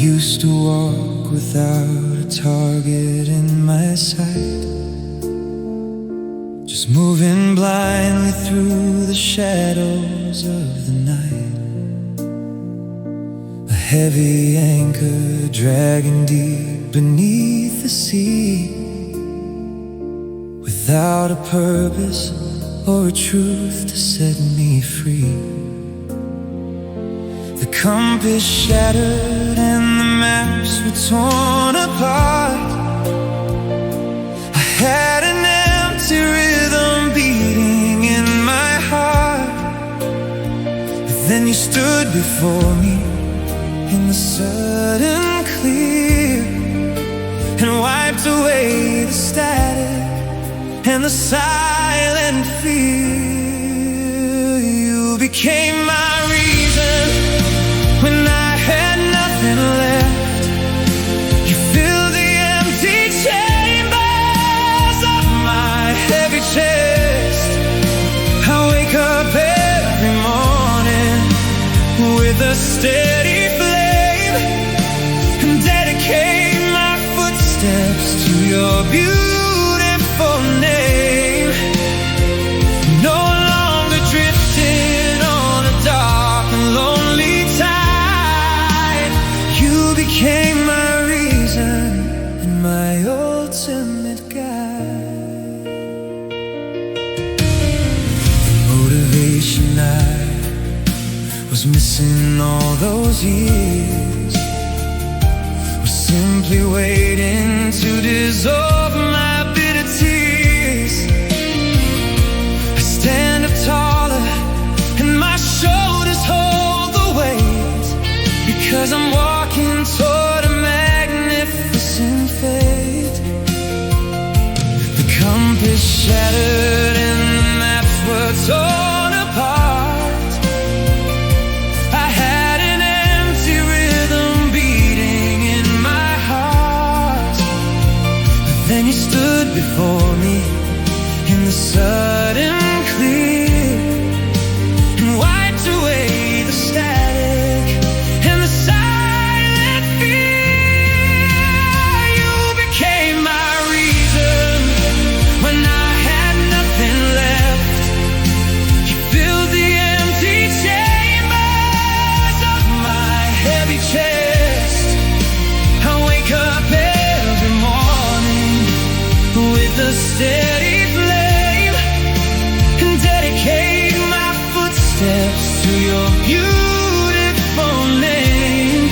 used to walk without a target in my sight, just moving blindly through the shadows of the night. A heavy anchor dragging deep beneath the sea, without a purpose or a truth to set me free. The compass shattered and the maps were torn apart. I had an empty rhythm beating in my heart. But then you stood before me in the sudden clear, and wiped away the static and the silent fear. You became my reason when I had nothing left. You filled the empty chambers of my heavy chest. I wake up every morning with a steady flame, and dedicate my footsteps to your beautiful name. No longer drifting on a dark and lonely tide. You became my reason and my ultimate guide. The motivation I was missing all those years was simply waiting to dissolve my bitter tears. I stand up taller and my shoulders hold the weight, because I'm walking toward a magnificent fate. The compass shattered and the maps were torn apart. I had an empty rhythm beating in my heart. But then you stood before me in the sudden clear, and wiped away the static and the silent fear. You became my reason when I had nothing left. You filled the empty chambers of my heavy chest. I wake up every morning with a steady flame, and dedicate my footsteps to your beautiful name.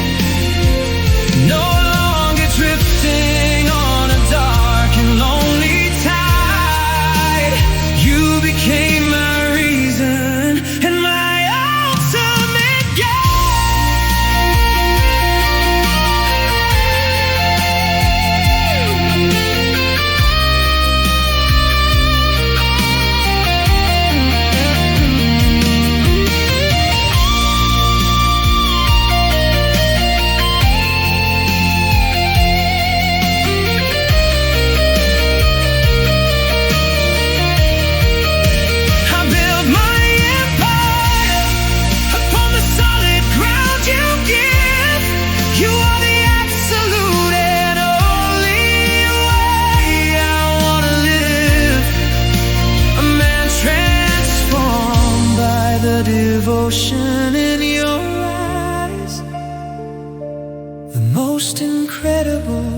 No longer drifting on a dark and lonely tide. You became my reason and my ultimate I built my empire upon the solid ground you give. You are the absolute and only way I wanna live. A man transformed by the devotion in your eyes. The most incredible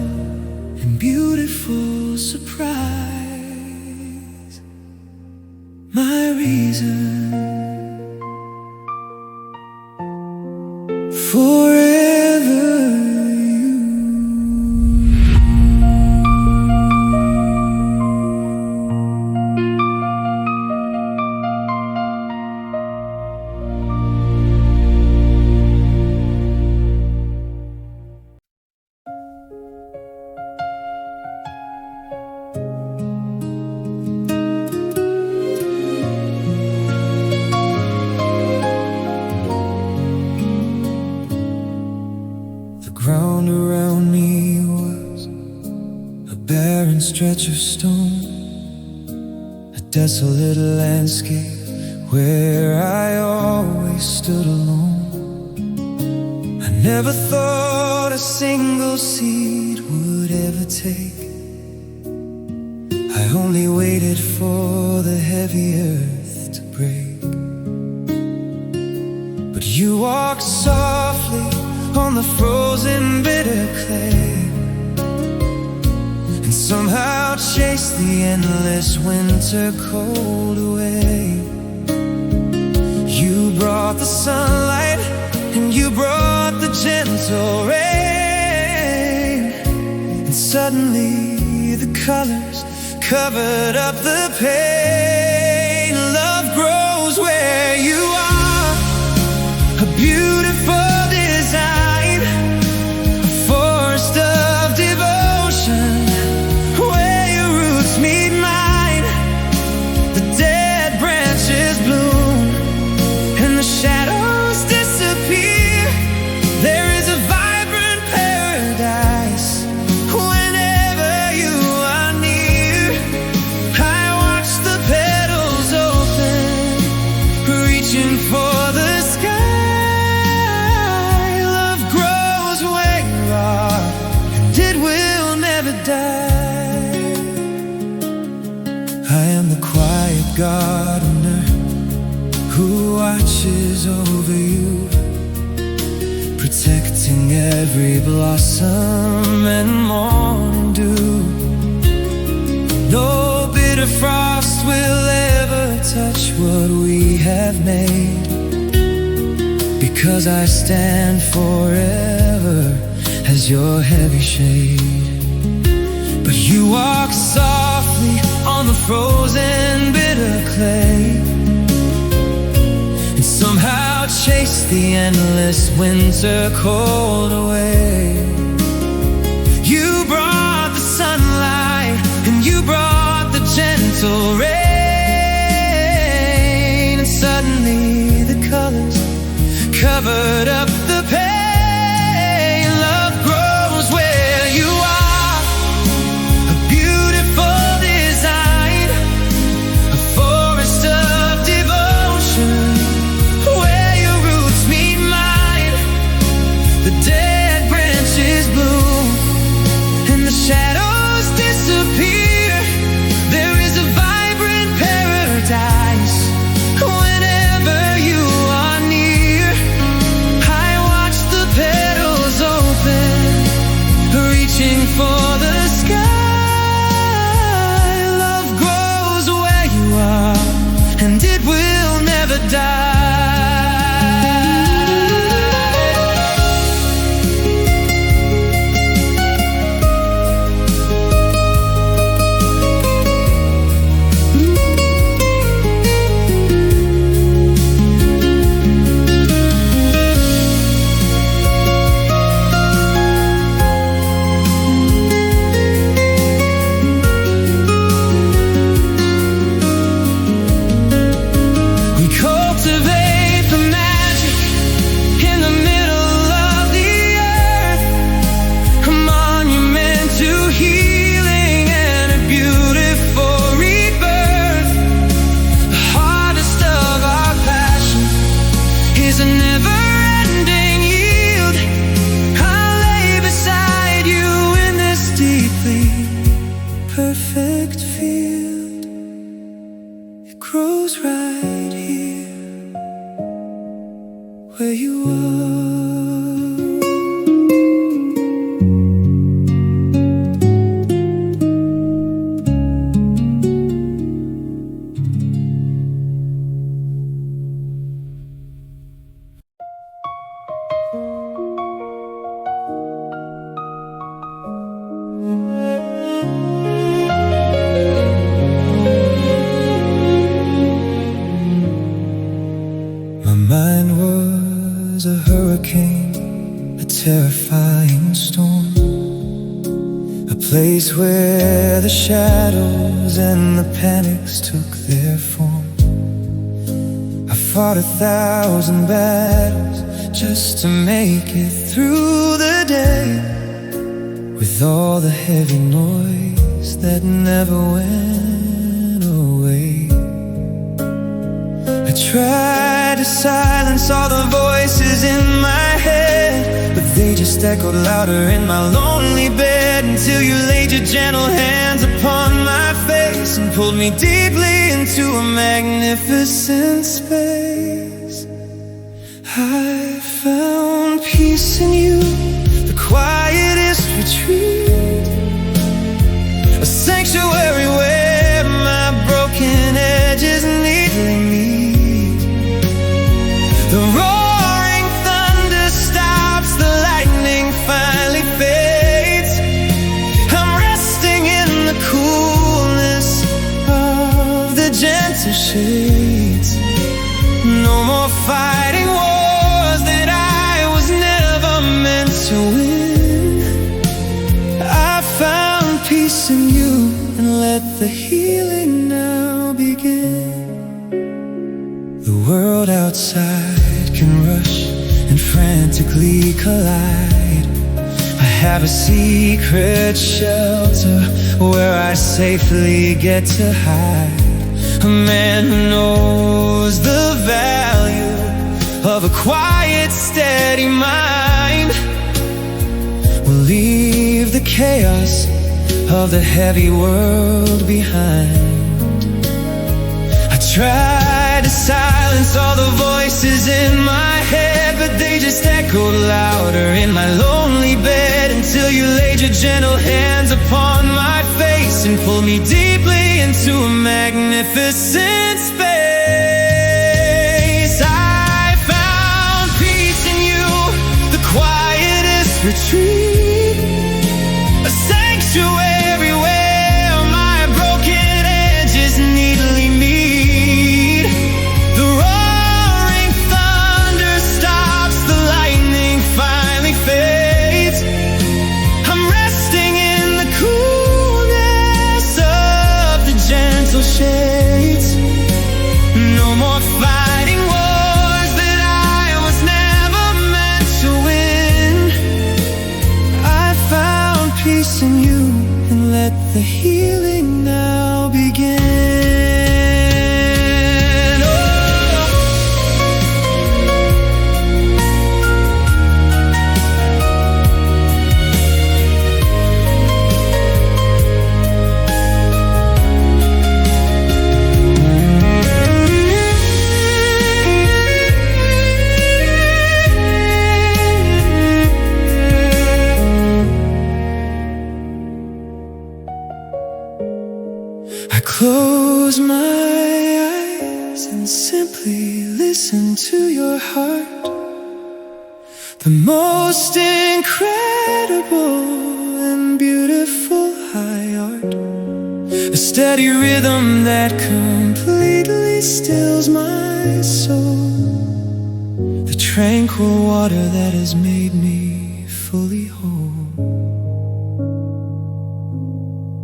and beautiful surprise. My reason forever you. Ground around me was a barren stretch of stone, a desolate landscape where I always stood alone. I never thought a single seed would ever take. I only waited for the heavy earth to break. But you walked softly on the frozen bitter clay, and somehow chased the endless winter cold away. You brought the sunlight, and you brought the gentle rain, and suddenly the colors covered up the pain. Love grows where you are, a beautiful design, a forest of devotion, where your roots meet mine. The dead branches bloom and the shadows disappear. There is a vibrant paradise whenever you are near. I watch the petals open, reaching for the sky. Love grows where you are, and it will never die. I am the quiet gardener who watches over you, protecting every blossom and morning dew. No bitter frost will ever touch what we have made, because I stand forever as your heavy shade. But you walk softly on the frozen bitter clay, and somehow chase the endless winter cold away. You brought the sunlight, and you brought the gentle rain, and suddenly the colors covered up the pain. Love grows where you are, a beautiful design, a forest of devotion, where your roots meet mine. The dead branches bloom and the shadows disappear. There is a vibrant paradise whenever you are near. I watch the petals open, reaching for the sky. Love grows where you are, and it will never die. We cultivate the magic in the middle of the earth, a monument to healing and a beautiful rebirth. The hardest of our passion is a never-ending yield. I'll lay beside you in this deeply perfect field. It grows right here where you are. My mind was a hurricane, a terrifying storm, a place where the shadows and the panics took their form. I fought 1,000 battles just to make it through the day, with all the heavy noise that never went away. I tried to silence all the voices in my head, but they just echoed louder in my lonely bed, until you laid your gentle hands upon my face and pulled me deeply into a magnificent space. I found peace in you, the quietest retreat, a sanctuary where my broken edges neatly meet. The roaring thunder stops, the lightning finally fades. I'm resting in the coolness of the gentle shades. No more fighting wars that I was never meant to win. I found peace in you, and let the healing now begin. The world outside can rush and frantically collide. I have a secret shelter where I safely get to hide. A man who knows the value of a quiet, steady mind will leave the chaos of the heavy world behind. I tried to silence all the voices in my head, but they just echoed louder in my lonely bed, until you laid your gentle hands upon my face and pulled me deeply into a magnificent space. I found peace in you, the quietest retreat, a sanctuary where my broken edges neatly meet. The roaring thunder stops, the lightning finally fades. I'm resting in the coolness of the gentle shades. No more fighting wars that I was never meant to win. I found peace in you, and let the healing now begin. Oh. I close my eyes and simply listen to your heart, the most incredible and beautiful high art, a steady rhythm that completely stills my soul, the tranquil water that has made me fully whole.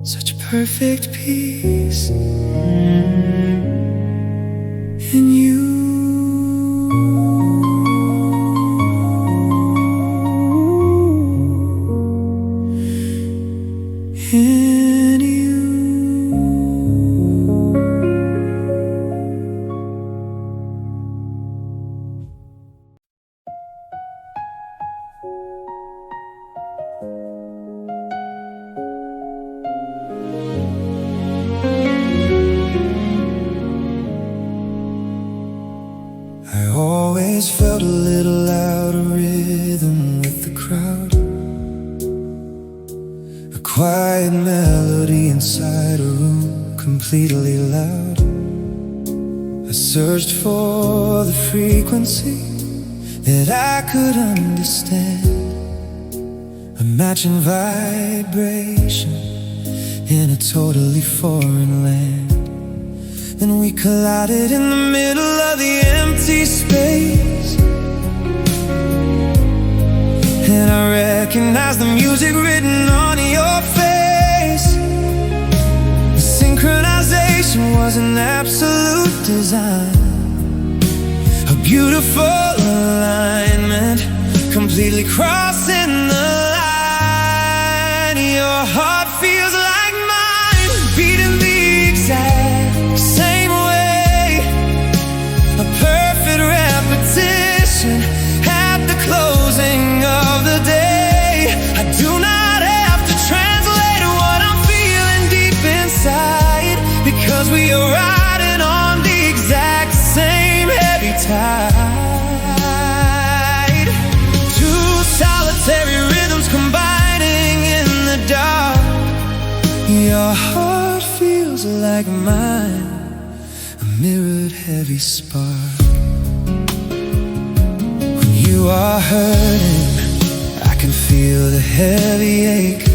Such perfect peace in you. In you. I always felt a little out of rhythm with the crowd, a quiet melody inside a room completely loud. I searched for the frequency that I could understand, a matching vibration in a totally foreign land. Then we collided in the middle of the empty space, and I recognized the music written on your face. The synchronization was an absolute design, a beautiful alignment, completely crossing the line. Your heart feels like mine, beating the exact same way, a perfect repetition at the closing of the like mine, a mirrored heavy spark. When you are hurting, I can feel the heavy ache.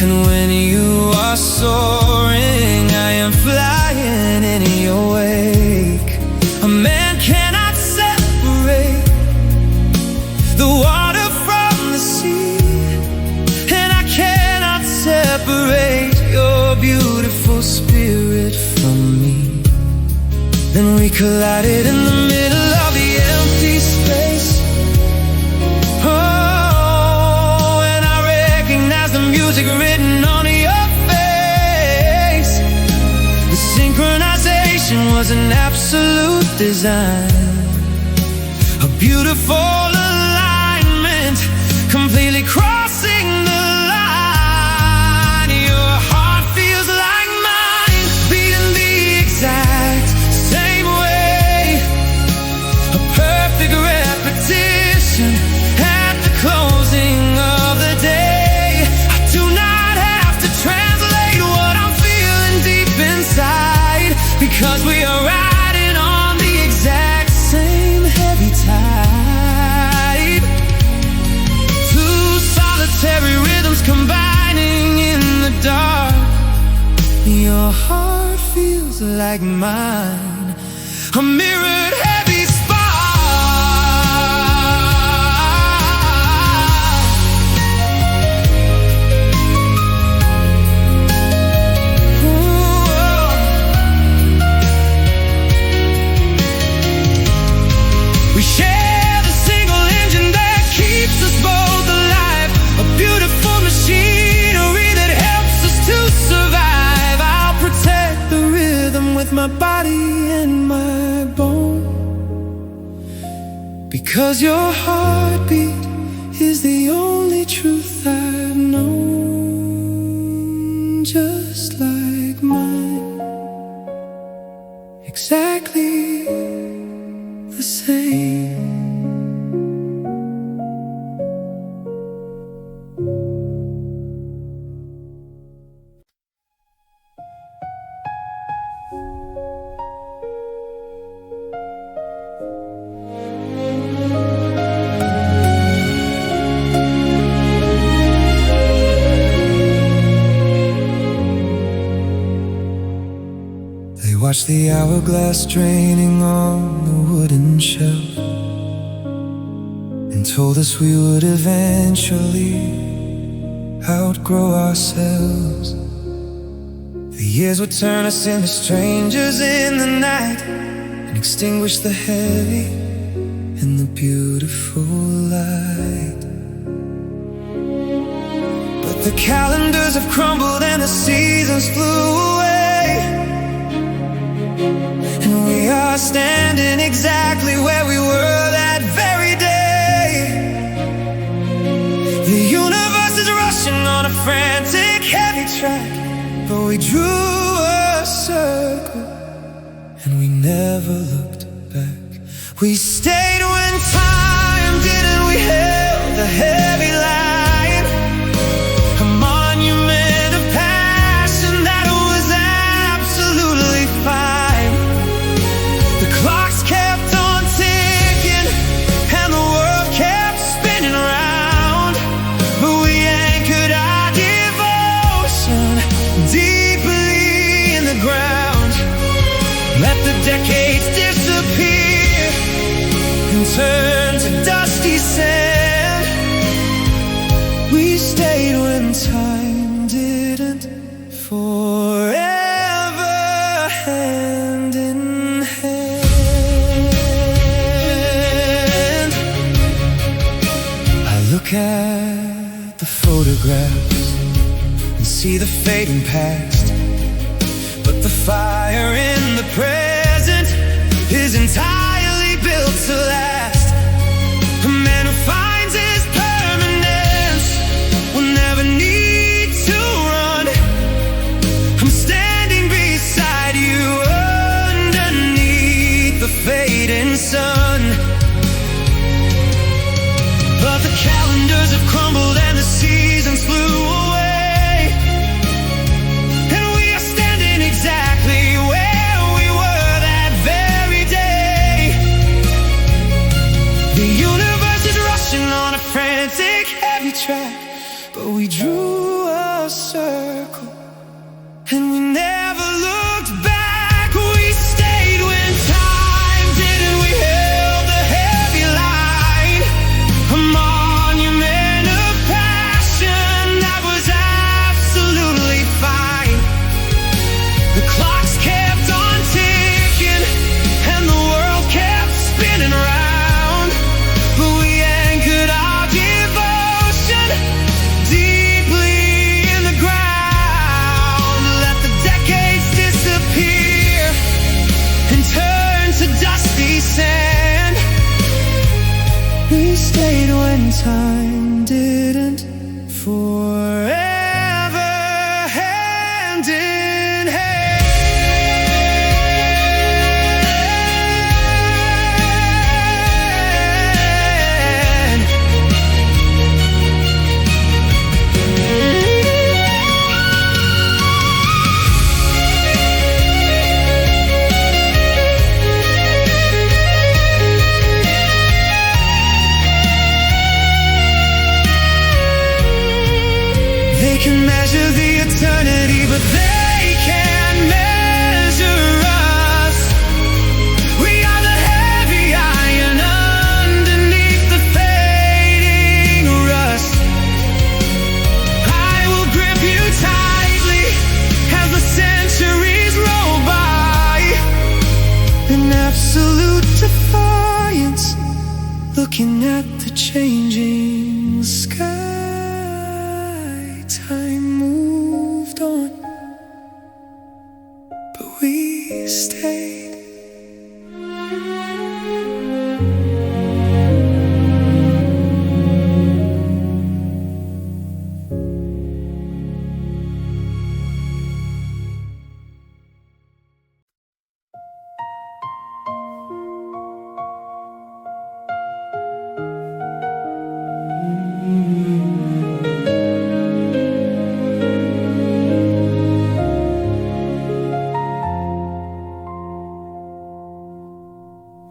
And when you are soaring, I am flying in your wake. A man cannot separate the water from the sea, and I cannot separate your beautiful spirit from me. Then we collided in the middle of the empty space. Oh, and I recognized the music written on your face. The synchronization was an absolute design, a beautiful alignment, completely crossing the line. Your heart feels like mine, beating the exact same way. A perfect repetition at the closing of the day. I do not have to translate what I'm feeling deep inside, because we are riding on the exact same heavy tide. Two solitary rhythms combining in the dark. Your heart feels like mine, a mirrored heavy my body and my bone, because your heartbeat is the only truth I've known. Just like mine, exactly the same. Watch the hourglass draining on the wooden shelf, and told us we would eventually outgrow ourselves. The years would turn us into strangers in the night, and extinguish the heavy in the beautiful light. But the calendars have crumbled and the seasons flew away, and we are standing exactly where we were that very day. The universe is rushing on a frantic, heavy track, but we drew a circle and we never looked back. We stayed when time didn't, we held a heavy line, a monument of passion that was absolutely fine. The clocks kept on ticking and the world kept spinning round, but we anchored our devotion deeply in the ground. Let the decades disappear and turn to dusty sand. We stayed when time didn't, forever hand in hand. I look at the photographs and see the fading past, but the fire in the present is entirely built to last. A man who finds his permanence will never need to run. I'm standing beside you underneath the fading sun. But the calendars have crumbled and the seasons flew away, and we are standing heavy track, but we drew a circle and we never looked back. We stayed when time didn't. We held the heavy line, a monument of passion that was absolutely fine. The clocks kept on ticking and the world kept spinning around, but we anchored our devotion deeply in the ground. Let the decades disappear and turn to dusty sand. We stayed when time didn't. Forever hand in hand. They can measure the eternity, but they can't measure us. We are the heavy iron underneath the fading rust. I will grip you tightly as the centuries roll by, in absolute defiance, looking at the changing sky. Time moved on, but we stayed.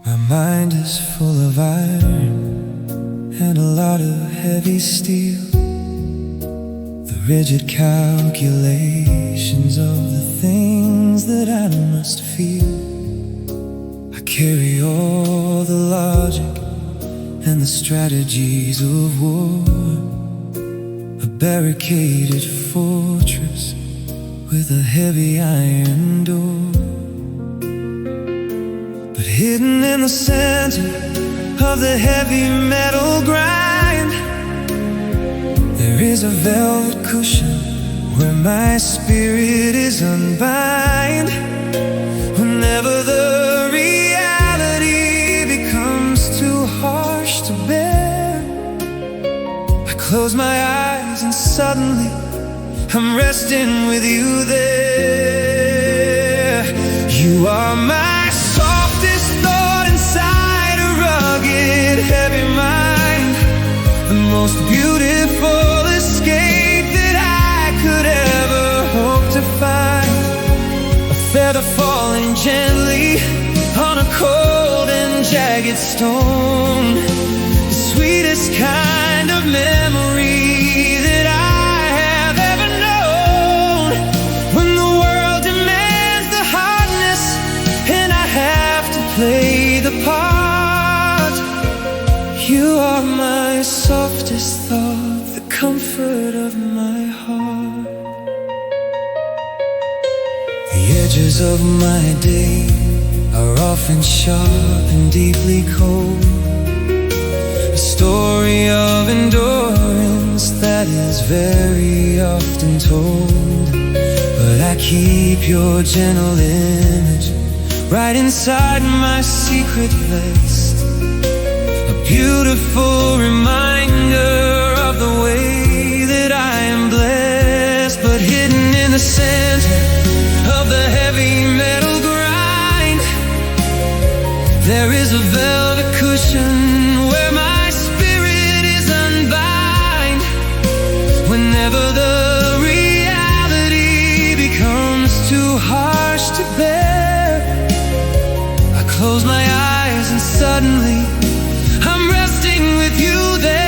My mind is full of iron and a lot of heavy steel. The rigid calculations of the things that I must feel. I carry all the logic and the strategies of war, a barricaded fortress with a heavy iron door. But hidden in the center of the heavy metal grind, there is a velvet cushion where my spirit is unbound. Whenever the reality becomes too harsh to bear, I close my eyes and suddenly I'm resting with you there. You are my softest thought inside a rugged, heavy mind, the most beautiful escape that I could ever hope to find. A feather falling gently on a cold and jagged stone, the sweetest kind of memory that I have ever known. When the world demands the hardness and I have to play the part, you are my softest thought, the comfort of my heart. The edges of my day are often sharp and deeply cold, a story of endurance that is very often told. But I keep your gentle image right inside my secret vest, a beautiful reminder of the way that I am blessed. But hidden in the center of the heavy metal grind, there is a velvet cushion where my spirit is unbound. Whenever the reality becomes too harsh to bear, I close my eyes and suddenly I'm resting with you there.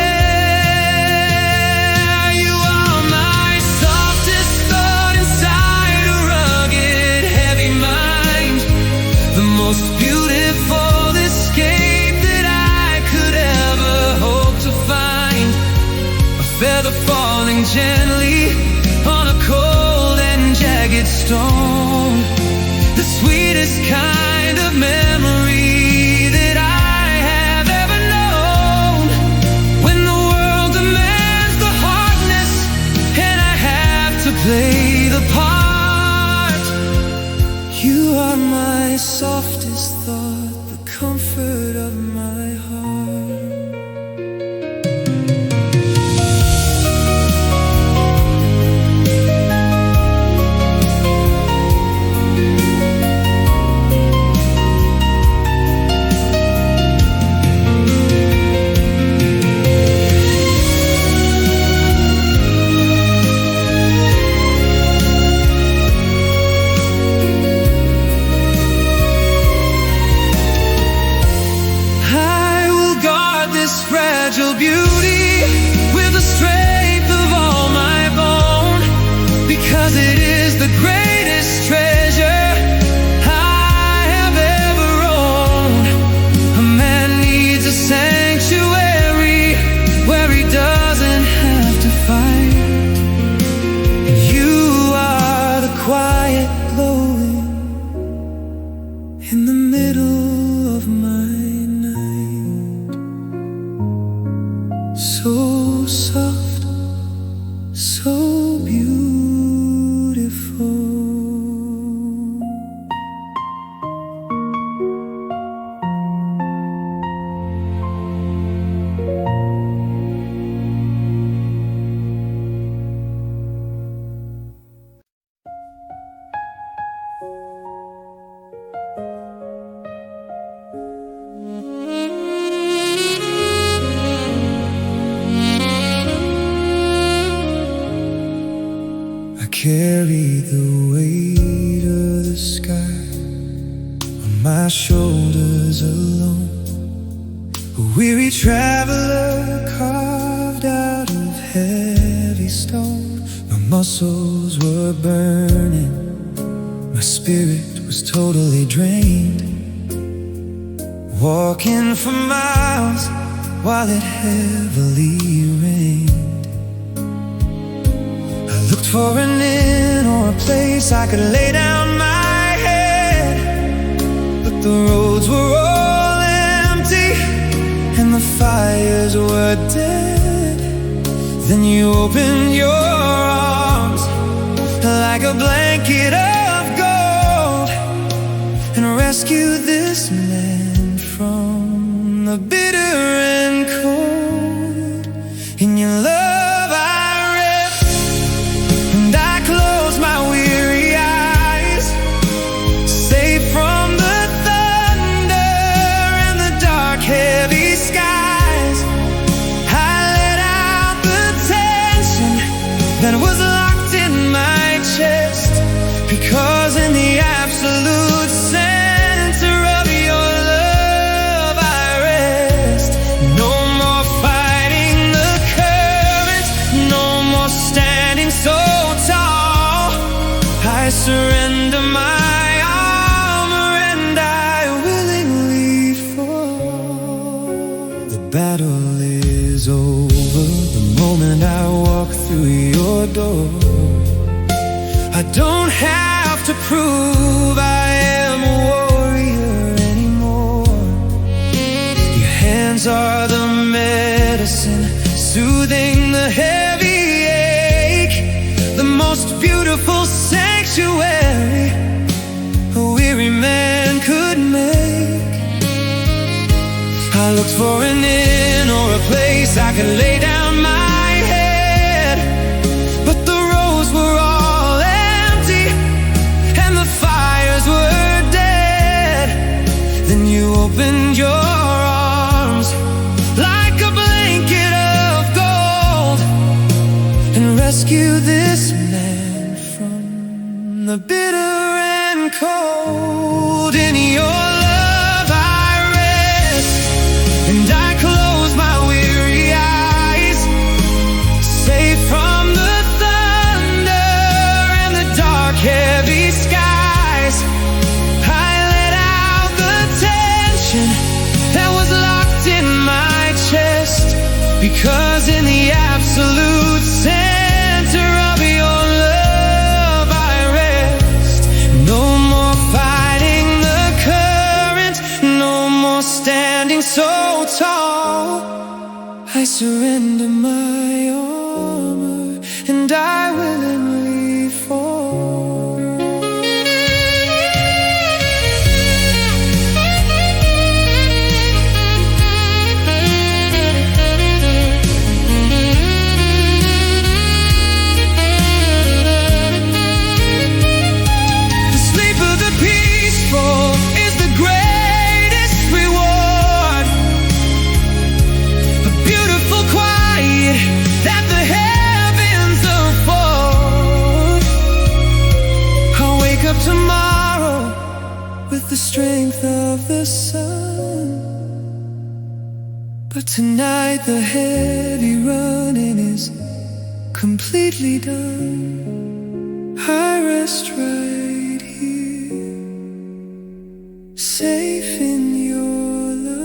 feather falling gently on a cold and jagged stone. The sweetest kind of memory that I have ever known. When the world demands the hardness and I have to play the part, you are my softest thought, the comfort of my heart. Fragile beauty with the strength of all my bone, because it is the greatest treasure I have ever owned. A man needs a sanctuary where he doesn't have to fight. You are the quiet glowing in the middle of my so soft, so beautiful. Carry the weight of the sky on my shoulders alone. A weary traveler carved out of heavy stone. My muscles were burning, my spirit was totally drained. Walking for miles while it heavily rained. Looked for an inn or a place I could lay down my head, but the roads were all empty and the fires were dead. Then you opened your arms like a blanket of gold and rescued this man from the bitter and cold. In your love that was locked in my chest, because in the absolute center of your love I rest. No more fighting the current, no more standing so tall. I surrender my armor and I willingly fall. The battle is over the moment I walk through your door. I don't have to prove I am a warrior anymore. Your hands are the medicine, soothing the heavy ache, the most beautiful sanctuary a weary man could make. I looked for an inn or a place I could lay down my head, but the roads were all empty and the fires were dead. Then you opened your arms like a blanket of gold and rescued this man from the bitter and cold. In your love I rest and I close my weary eyes, safe from the thunder and the dark heavy skies. I let out the tension that was locked in my chest, because in the absolute Tonight the heavy running is completely done. I rest right here, safe in your love.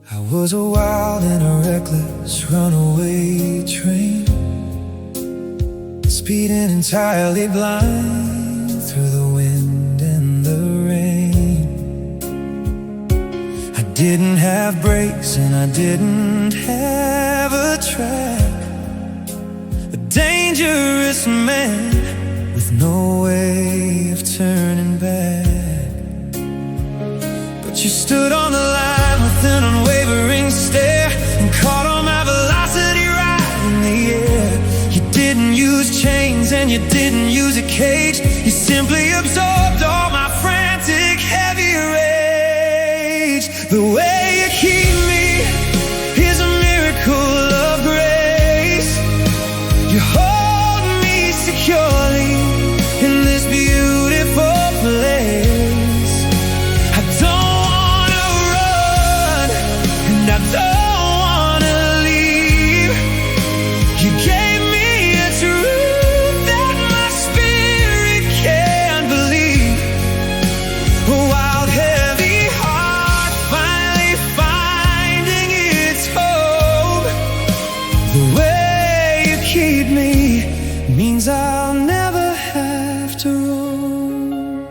I was a wild and a reckless runaway train, speeding entirely blind through the wind and the rain. I didn't have brakes and I didn't have a track, a dangerous man with no way of turning back. But you stood on the line with an unwavering stare and caught all my velocity right in the air. You didn't use chains and you didn't use a cage. You simply absorbed all my frantic heavy rage. The way you keep me is a miracle of grace. You hold me securely in this beautiful place. I don't wanna run and I don't wanna leave. You gave me a truth that my spirit can't believe. A wild, heavy heart finally finding its home. The way you keep me means I'll never have to roam.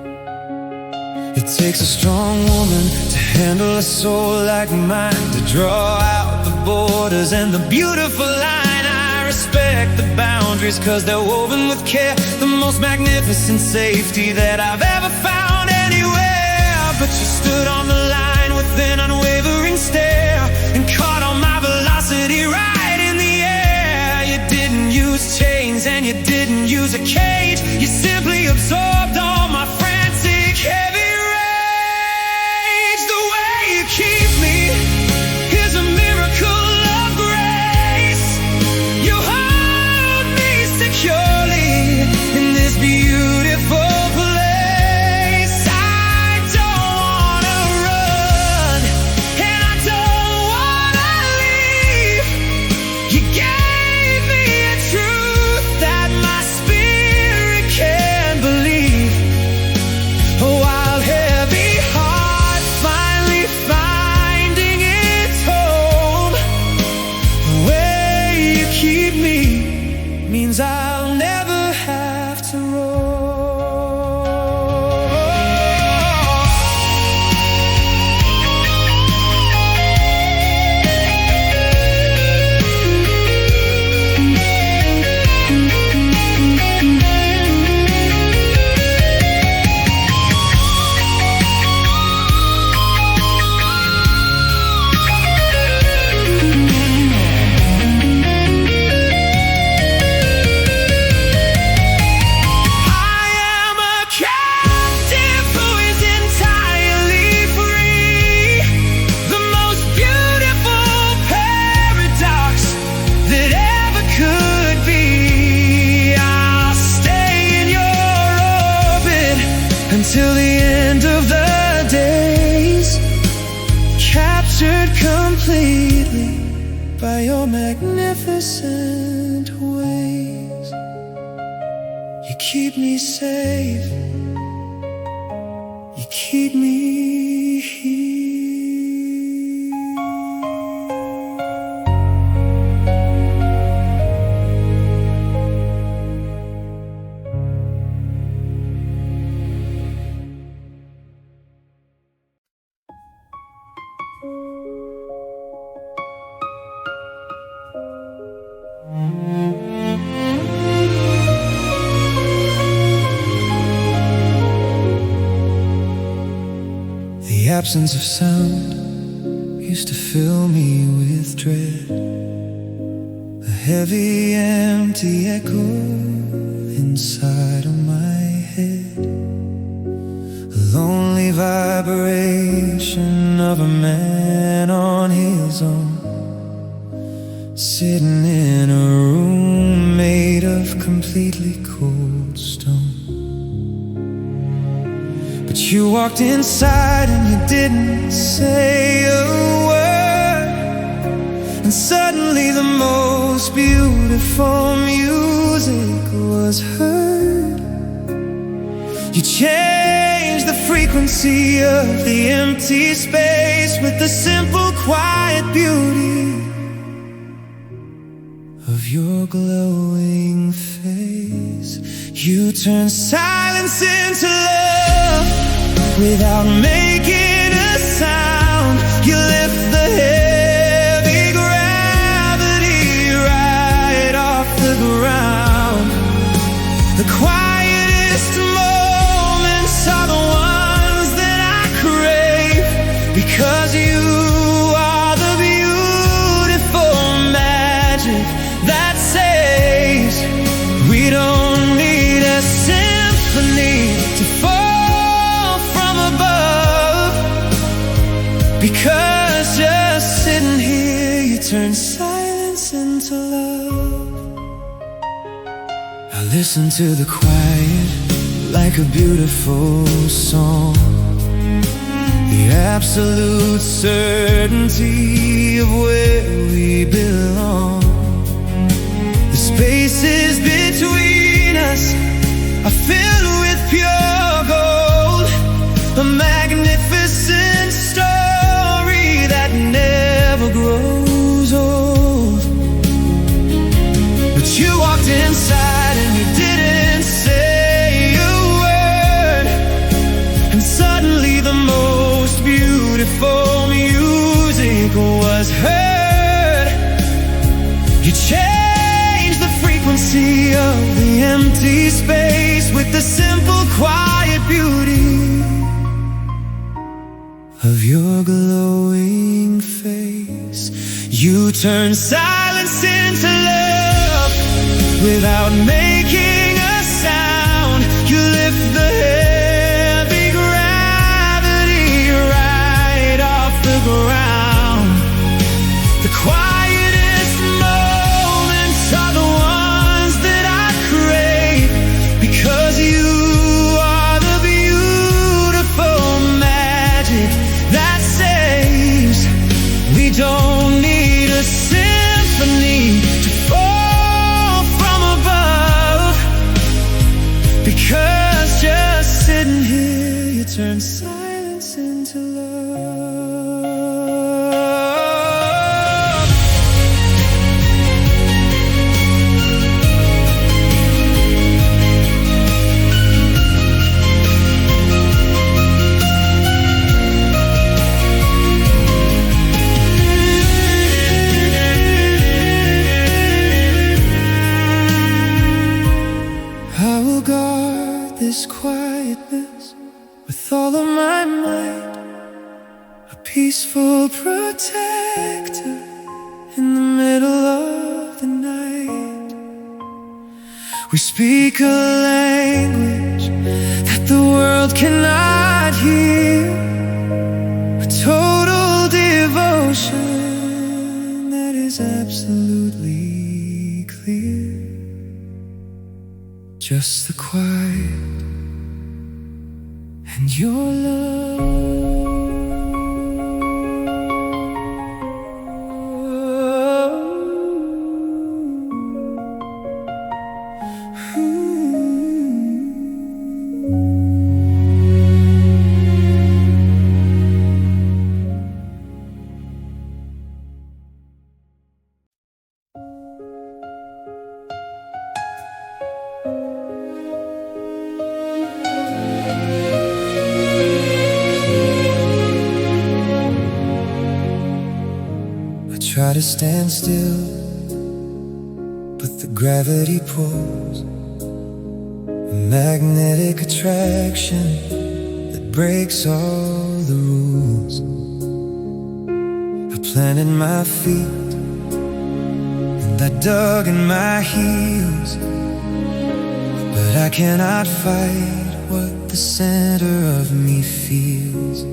It takes a strong woman to handle a soul like mine, to draw out the borders and the beautiful line. I respect the boundaries 'cause they're woven with care, the most magnificent safety that I've ever found anywhere. But you stood on the line with an unwavering stare and caught all my velocity right in the air. You didn't use chains and you didn't use a cage. You simply absorbed all my frantic heavy rage. The way you keep me is a miracle of grace. You hold me securely in this beautiful place. I don't wanna run and I don't wanna leave. You gave me a truth that my spirit can't believe. A wild, heavy heart finally finding its home. The way you keep me means I'll never have to roam. I am a captive who is entirely free. The most beautiful paradox that ever could be. I'll stay in your orbit until the end of the days, captured completely by your magnificent ways. You keep me safe, you keep me here. The absence of sound, you used to fill me with dread, a heavy, empty echo inside of my head, a lonely vibration of a man on his own, sitting in a room made of completely cold stone. But you walked inside and you didn't say a word, and suddenly the most beautiful music was heard. You changed the frequency of the empty space with the simple, quiet beauty of your glowing face. You turn silence into love without making a sound. You lift the heavy gravity right off the ground. The quietest moments are the ones that I crave, because you are the beautiful magic that saves. We don't need a symphony to fall from above, because just sitting here you turn silence into love. I listen to the quiet like a beautiful song, the absolute certainty of where we belong. The spaces between us are filled with pure gold, a magnificent story that never grows old. But you walked inside and you didn't say a word, and suddenly the most beautiful music was heard. You changed the frequency of the empty space with the simple, quiet beauty of your glowing face. You turn silence into love without making a sound. You lift the heavy gravity right off the ground. The quietest moments are the ones that I crave, because you are the beautiful magic that saves. We don't need a symphony to fall from above, because just sitting here you turn silence into love. I will guard this quietness with all of my might, a peaceful protector in the middle of the night. We speak a language that the world cannot hear, a total devotion that is absolutely clear. Just the quiet and your love. Try to stand still, but the gravity pulls, a magnetic attraction that breaks all the rules. I planted my feet, and I dug in my heels, but I cannot fight what the center of me feels.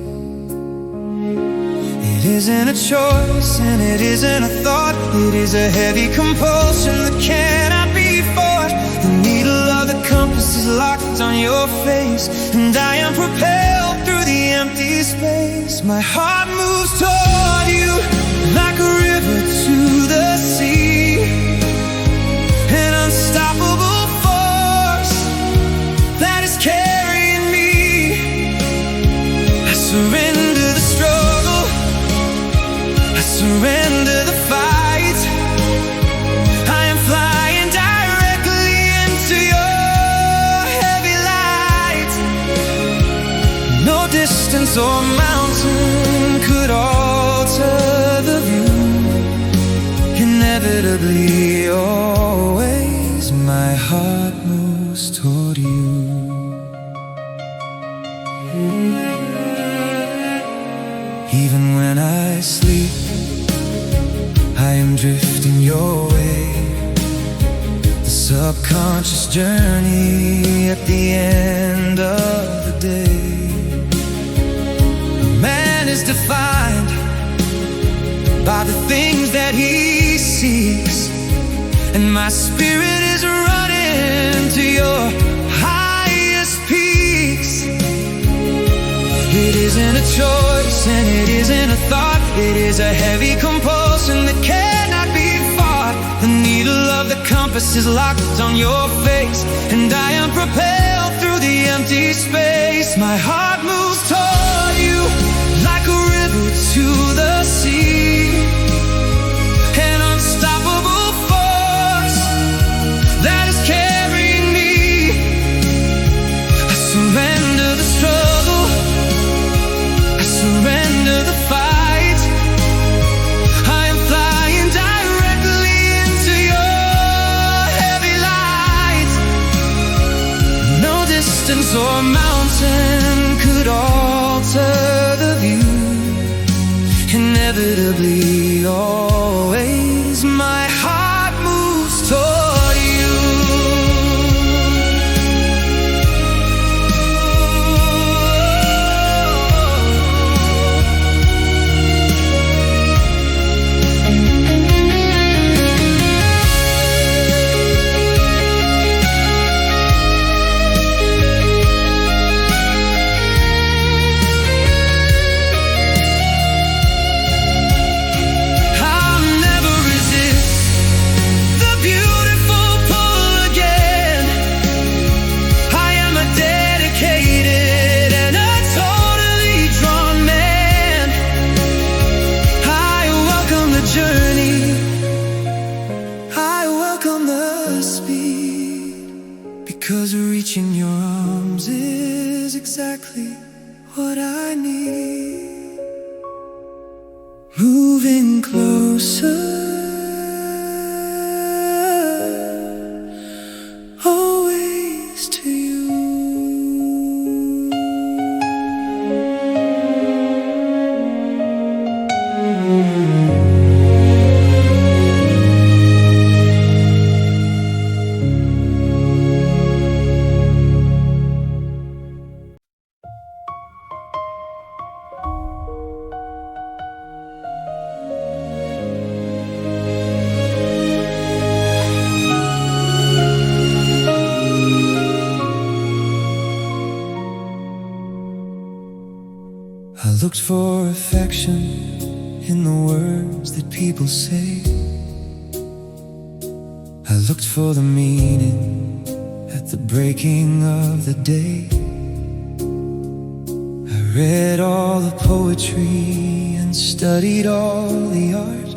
It isn't a choice and it isn't a thought. It is a heavy compulsion that cannot be fought. The needle of the compass is locked on your face, and I am propelled through the empty space. My heart moves toward you like a river to the sea, an unstoppable force that is carrying me. I surrender the struggle, I surrender the fight. I am flying directly into your heavy light. No distance or mountain could alter the view. Inevitably, always, my heart moves toward you. Even when I sleep, I am drifting your way. The subconscious journey at the end of the day. A man is defined by the things that he seeks, and my spirit is running to your highest peaks. It isn't a choice and it isn't a thought. It is a heavy compulsion that cannot be fought. The needle of the compass is locked on your face, and I am propelled through the empty space. My heart moves toward you like a river to the sea, an unstoppable force that is carrying me. I surrender the struggle, I surrender the fight. I am flying directly into your heavy light. No distance or mountain could alter the view. Inevitably, always, my heart moves toward you. Because reaching your arms is exactly what I need. Moving closer, always to you. I looked for affection in the words that people say. I looked for the meaning at the breaking of the day. I read all the poetry and studied all the art,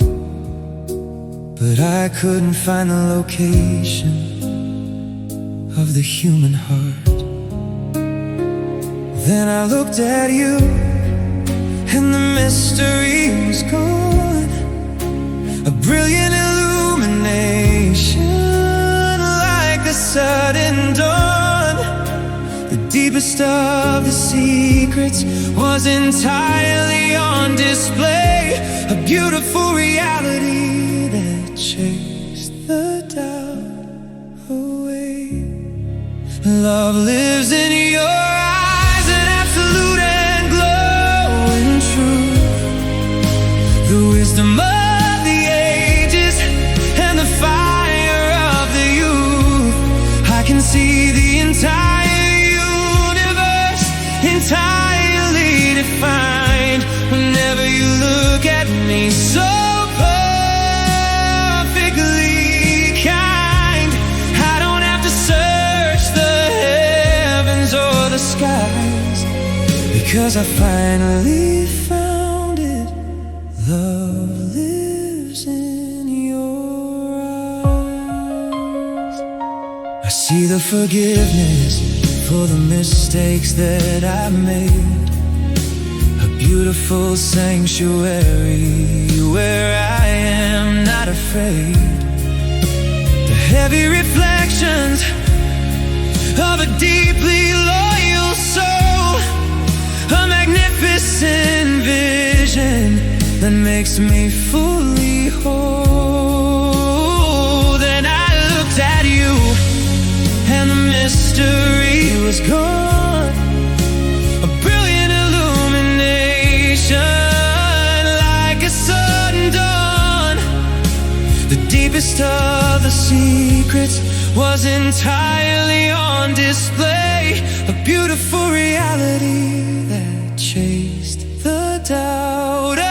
but I couldn't find the location of the human heart. Then I looked at you, and the mystery was gone. A brilliant illumination, like a sudden dawn. The deep deepest of the secrets was entirely on display. A beautiful reality that chased the doubt away. Love lives in your eyes, an absolute and glowing truth. The wisdom of the ages and the fire of the youth. I can see the entire universe entirely defined whenever you look at me, so perfectly kind. I don't have to search the heavens or the skies, because I finally found it. Love lives in your eyes. I see the forgiveness for the mistakes that I made. A beautiful sanctuary where I am not afraid. The heavy reflections of a deeply loyal soul. A magnificent vision that makes me fully whole. Then I looked at you and the mystery was gone. A brilliant illumination like a sudden dawn. The deepest of the secrets was entirely on display. A beautiful reality that chased the doubt away.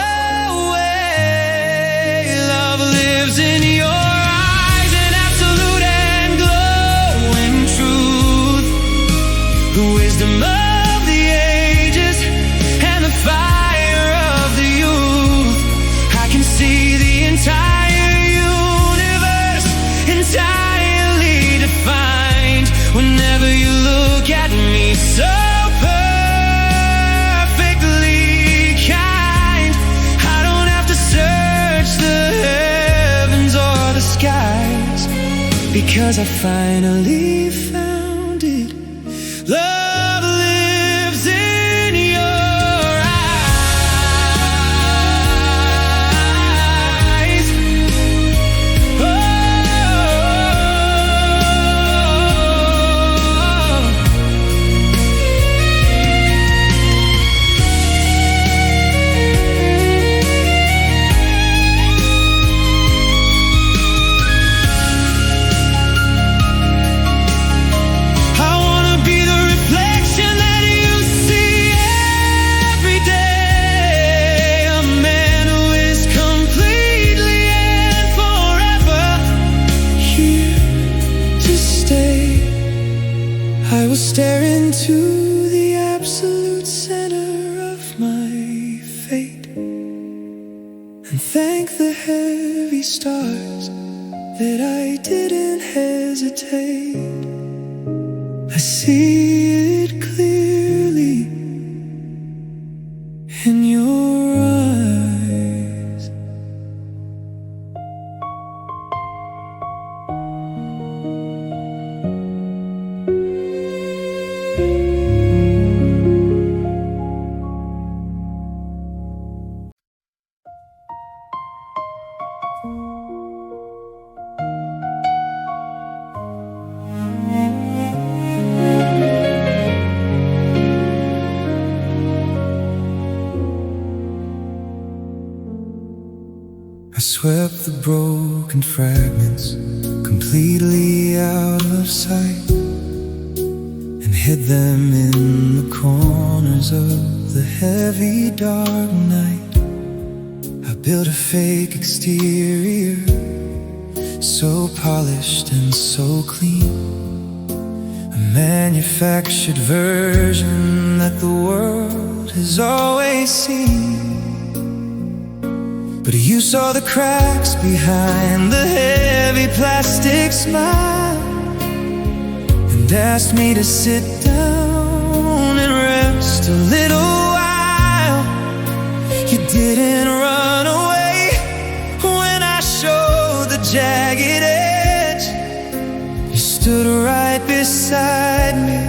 Love lives in your eyes, an absolute and glowing truth. The wisdom of the ages and the fire of the youth. I can see the entire universe entirely defined whenever you look at me, so perfectly kind. I don't have to search the heavens or the skies, because I finally found it. Love lives in your eyes. Oh, I wanna be the reflection that you see every day. A man who is completely and forever here to stay. I will stare into the absolute center of my fate and thank the heavy stars that I didn't hesitate. I see it clearly in your eyes. I swept the broken fragments completely out of sight and hid them in the corners of the heavy dark night. I built a fake exterior, so polished and so clean, a manufactured version that the world has always seen. But you saw the cracks behind the heavy plastic smile and asked me to sit down and rest a little while. You didn't run away when I showed the jagged edge. You stood right beside me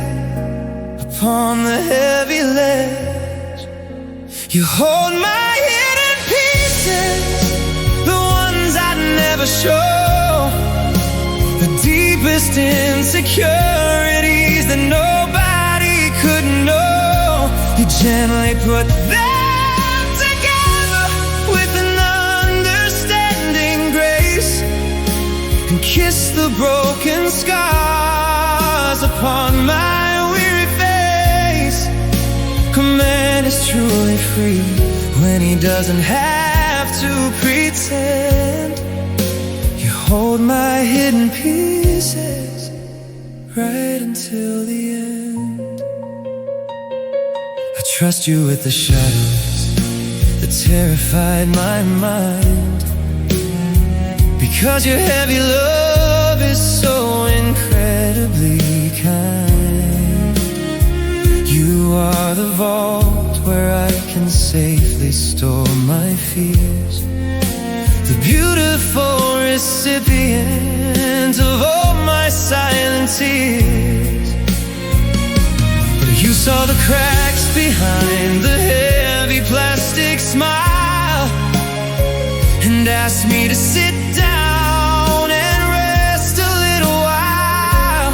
upon the heavy ledge. You hold my hidden pieces, the ones I'd never show, the deepest insecurities that nobody could know. You gently put them together with an understanding grace, and kiss the broken scars upon my weary face. A man is truly free when he doesn't have to pretend. You hold my hidden pieces right until the end. I trust you with the shadows that terrified my mind, because your heavy love is so incredibly kind. You are the vault where I can safely store my fears, the beautiful recipient of all my silent tears. But you saw the cracks behind the heavy plastic smile, and asked me to sit down and rest a little while.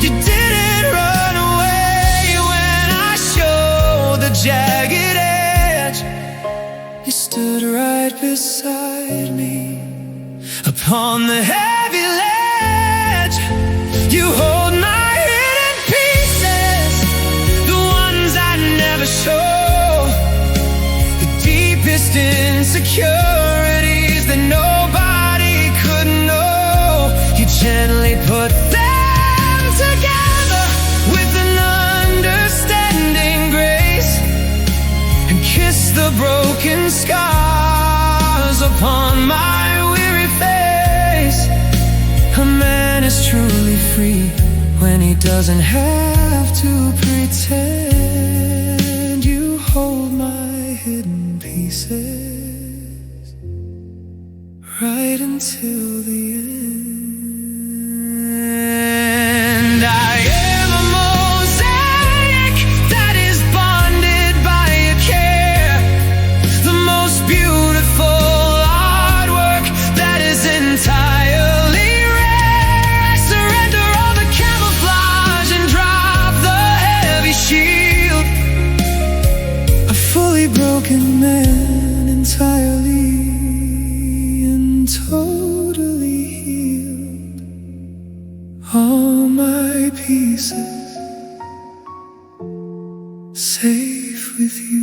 You didn't run away when I showed the jagged edge. You stood right beside me upon the heavy ledge. You hold my hidden pieces, the ones I never show, the deepest insecurities that nobody could know. You gently put them together with an understanding grace, and kiss the broken scars upon my weary face. A man is truly free when he doesn't have to pretend. You hold my hidden pieces right until the end. I am a mosaic that is bonded by a care, the most beautiful artwork that is entirely rare. I surrender all the camouflage and drop the heavy shield, a fully broken man, entirely and totally healed. All my pieces safe with you.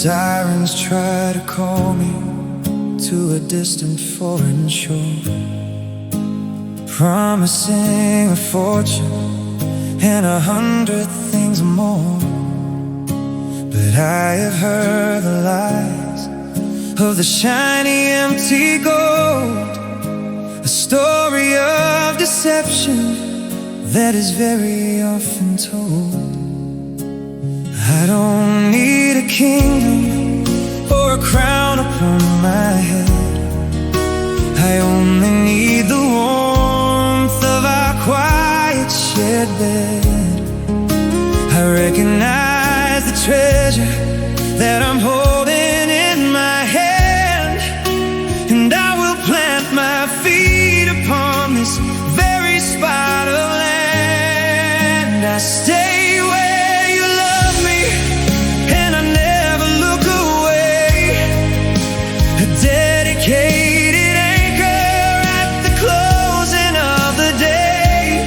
Sirens try to call me to a distant foreign shore, promising a fortune and 100 things more. But I have heard the lies of the shiny empty gold, a story of deception that is very often told. I don't need a kingdom or a crown upon my head. I only need the warmth of our quiet shared bed. I recognize the treasure that I'm holding in my hand, and I will plant my feet upon this very spot of land. I stay dedicated anchor at the closing of the day.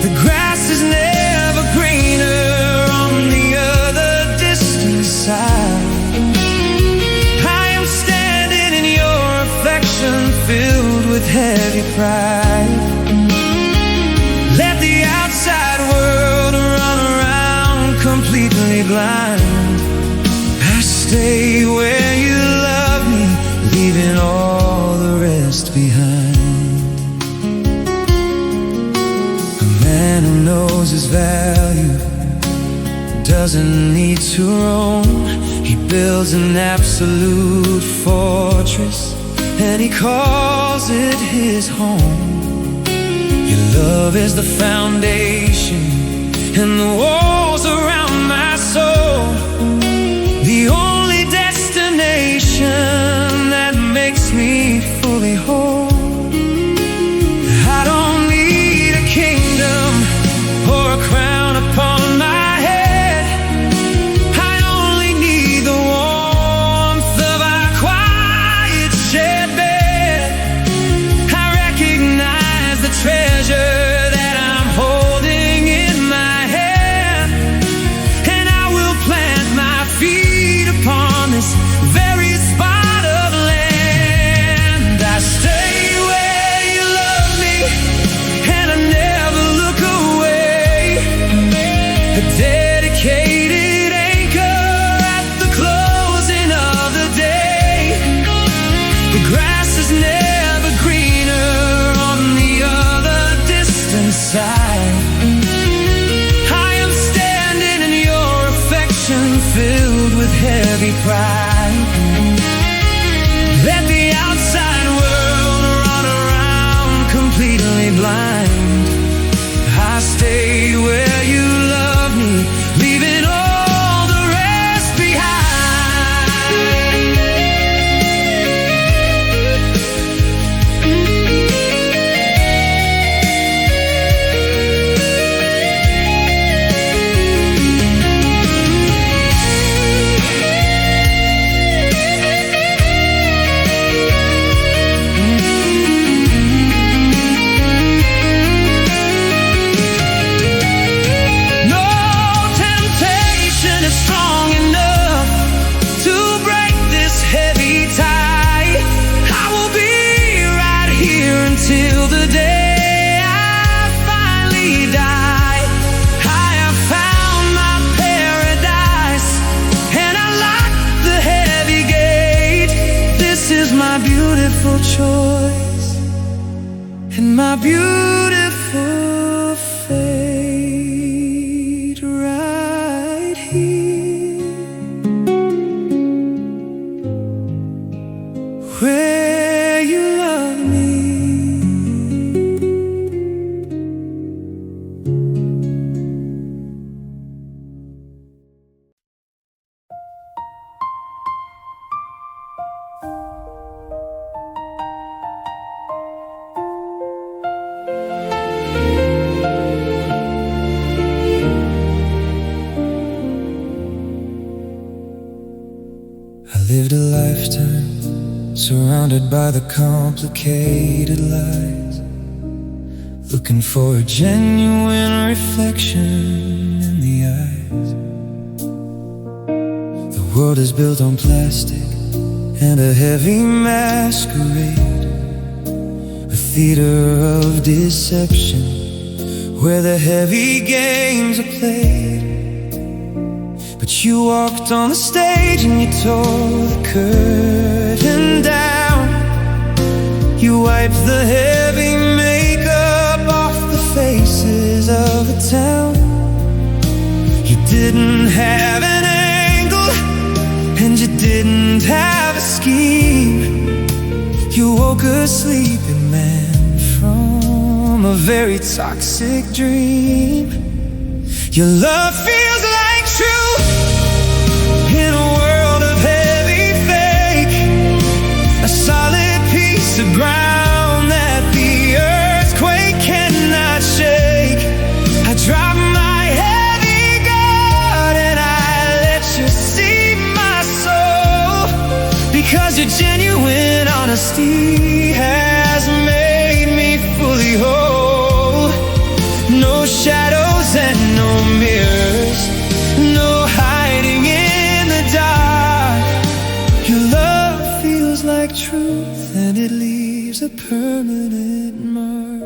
The grass is never greener on the other distant side. I am standing in your affection, filled with heavy pride. Let the outside world run around, come completely blind. I stay where you love me, leaving all the rest behind. A man who knows his value doesn't need to roam. He builds an absolute fortress and he calls it his home. Your love is the foundation and the walls around my soul, the only destination that makes me fully whole. I don't need a kingdom or a crown upon my head. I only need the warmth of our quiet shared bed. I recognize the treasure that I'm holding in my hand, and I will plant my feet upon this very spot of land. I stay where you love me, and I never look away. A dedicated anchor at the closing of the day. The grass is never greener on the other distant side. I am standing in your affection, filled with heavy pride. Let the outside world run around completely blind. I stay where you love me, leaving all the rest behind. No temptation is strong enough to break this heavy tie. I will be right here until the day I finally die. I have found my paradise, and I lock the heavy gate. This is my beautiful choice and my beautiful fate right here, where you love me. I lived a lifetime surrounded by the complicated lies, looking for a genuine reflection in the eyes. The world is built on plastic and a heavy masquerade, a theater of deception where the heavy games are played. But you walked on the stage and you tore the curtain down. You wiped the heavy makeup off the faces of the town. You didn't have an angle and you didn't have a scheme. You woke a sleeping man from a very toxic dream. Your love feels like truth in a world of heavy fake, a solid piece of ground that the earthquake cannot shake. I drop my heavy guard and I let you see my soul, because your genuine honesty has made me fully whole. No shadows and no mirrors, no hiding in the dark. Your love feels like truth and it leaves a permanent mark.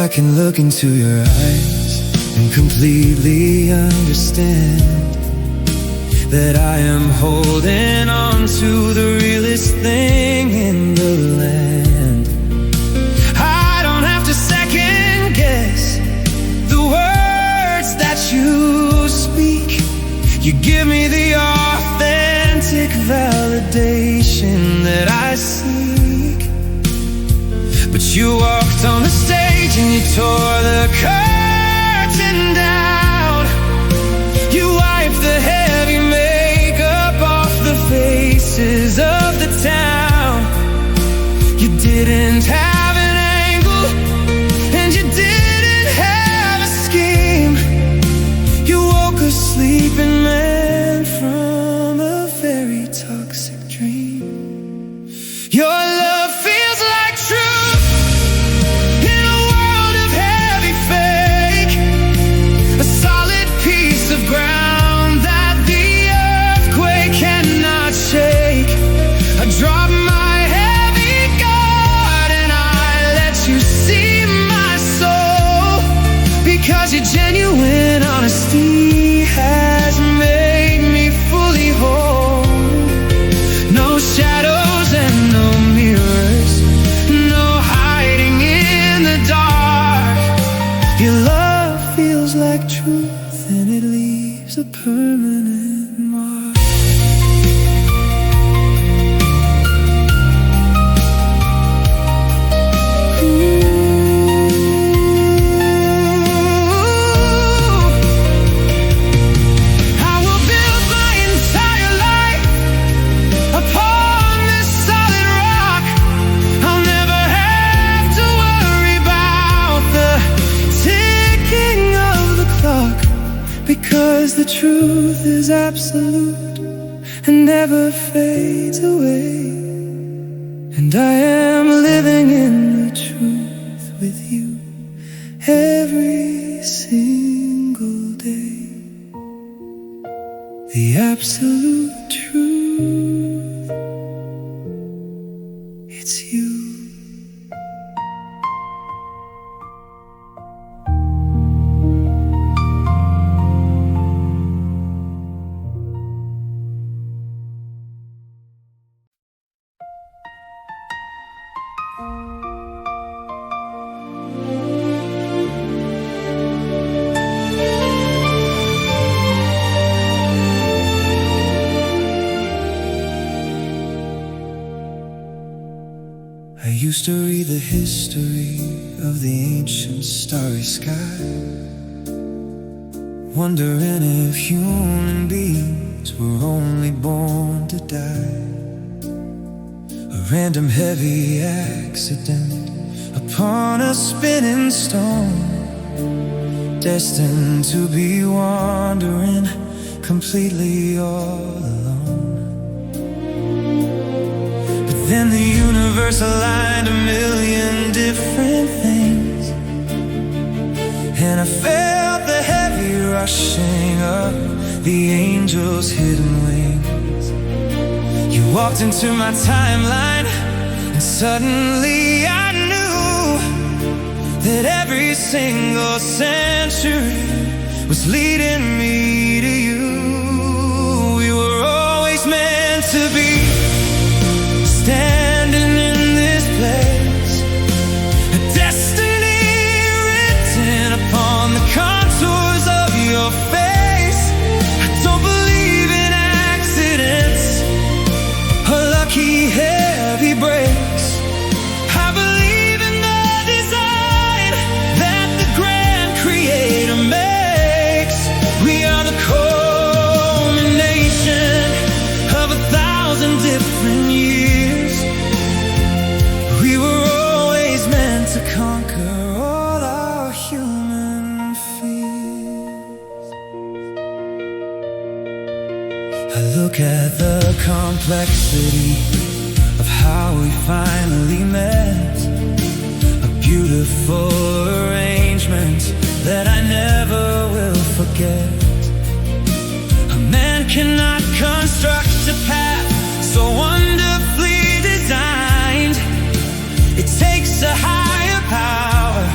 I can look into your eyes and completely understand that I am holding on to the realest thing in the land. I don't have to second guess the words that you speak. You give me the authentic validation that I seek. But you walked on the stage and you tore the curtain down. You wiped the heavy makeup off the faces of the town. You didn't have an angle and you didn't have a scheme. You woke a sleeping man from a very toxic dream. Your love feels like truth in a world of heavy fake, a solid piece of ground that the earthquake cannot shake. I drop my heavy guard and I let you see my soul, because your genuine honesty has made me fully whole. No shadows and no mirrors, no hiding in the dark. Your love feels like truth and it leaves a permanent mark. I will build my entire life upon this solid rock. I'll never have to worry about the ticking of the clock, because the truth is absolute and never fades away. And I am living in the truth with you every single day. The absolute truth, it's you. I used to read the history of the ancient starry sky, wondering if human beings were only born to die. A random heavy accident upon a spinning stone, destined to be wandering completely all alone. Then the universe aligned a million different things, and I felt the heavy rushing of the angel's hidden wings. You walked into my timeline, and suddenly I knew that every single century was leading me to you. We were always meant to be, standing in this place, a destiny written upon the contours of your face. I don't believe in accidents or lucky heavy breaks. I believe in the design that the grand creator makes. We are the culmination of 1,000 different years. We were always meant to conquer all our human fears. I look at the complexity of how we finally met, a beautiful arrangement that I never will forget. A man cannot construct a path so wonderfully designed. It takes a higher power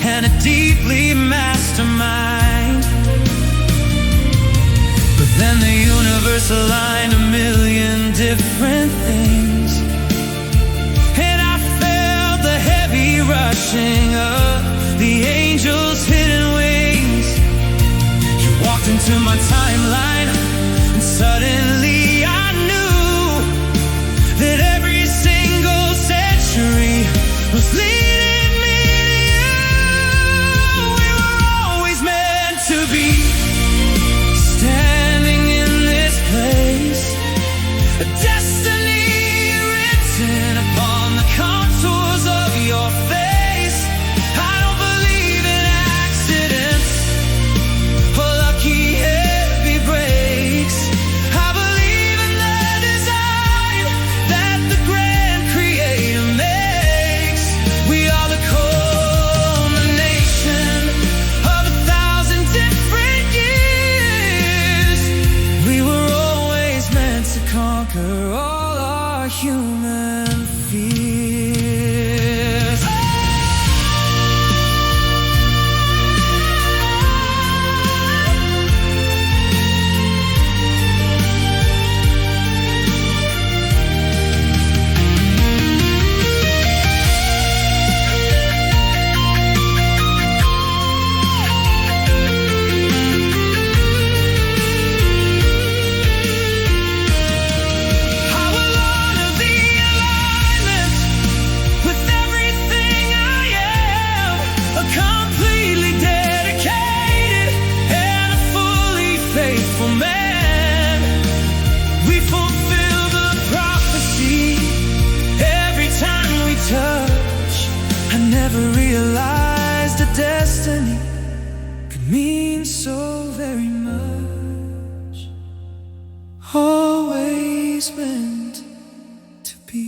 and a deeply mastermind. universe aligned a million different things, and I felt the heavy rushing of the angels' hidden wings. You walked into my timeline, and suddenly I knew that every single century was leading me to you. We were always meant to be, standing in this place, a destiny written upon the contours of your face. I don't believe in accidents or lucky heavy breaks. I believe in the design that the grand creator makes. We are the culmination of 1,000 different years. We were always meant to conquer all our human fears. I will honor the alignment with everything I am, a completely dedicated and a fully faithful man. We fulfill the prophecy every time we touch. I never realized a destiny could mean so very much. Always meant to be.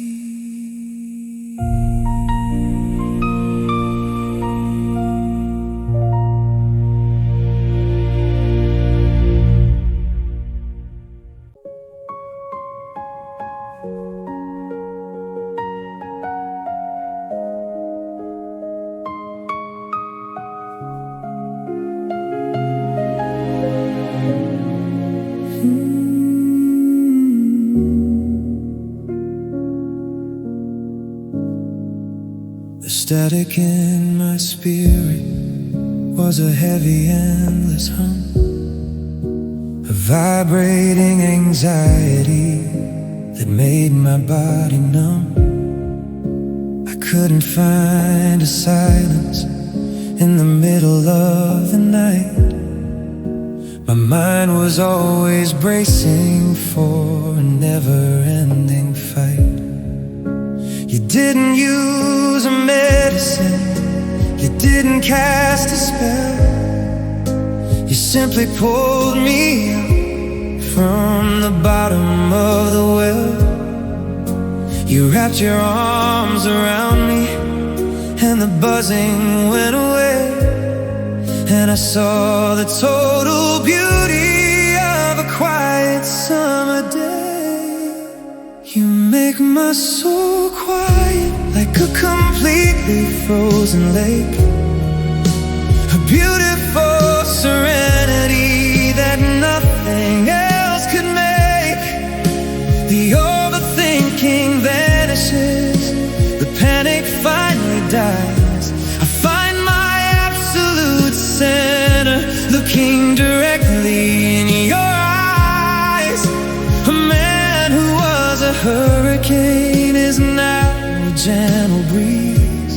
The static in my spirit was a heavy, endless hum, a vibrating anxiety that made my body numb. I couldn't find a silence in the middle of the night. My mind was always bracing for a never-ending fight. You didn't use a medicine, you didn't cast a spell. You simply pulled me up from the bottom of the well. You wrapped your arms around me, and the buzzing went away. And I saw the total beauty of a quiet summer day. You make my soul quiet like a completely frozen lake, a beautiful serenity that nothing else could make. The overthinking vanishes, the panic finally dies. I find my absolute center, looking directly in your eyes. A man who was a hurricane is now a gentle breeze.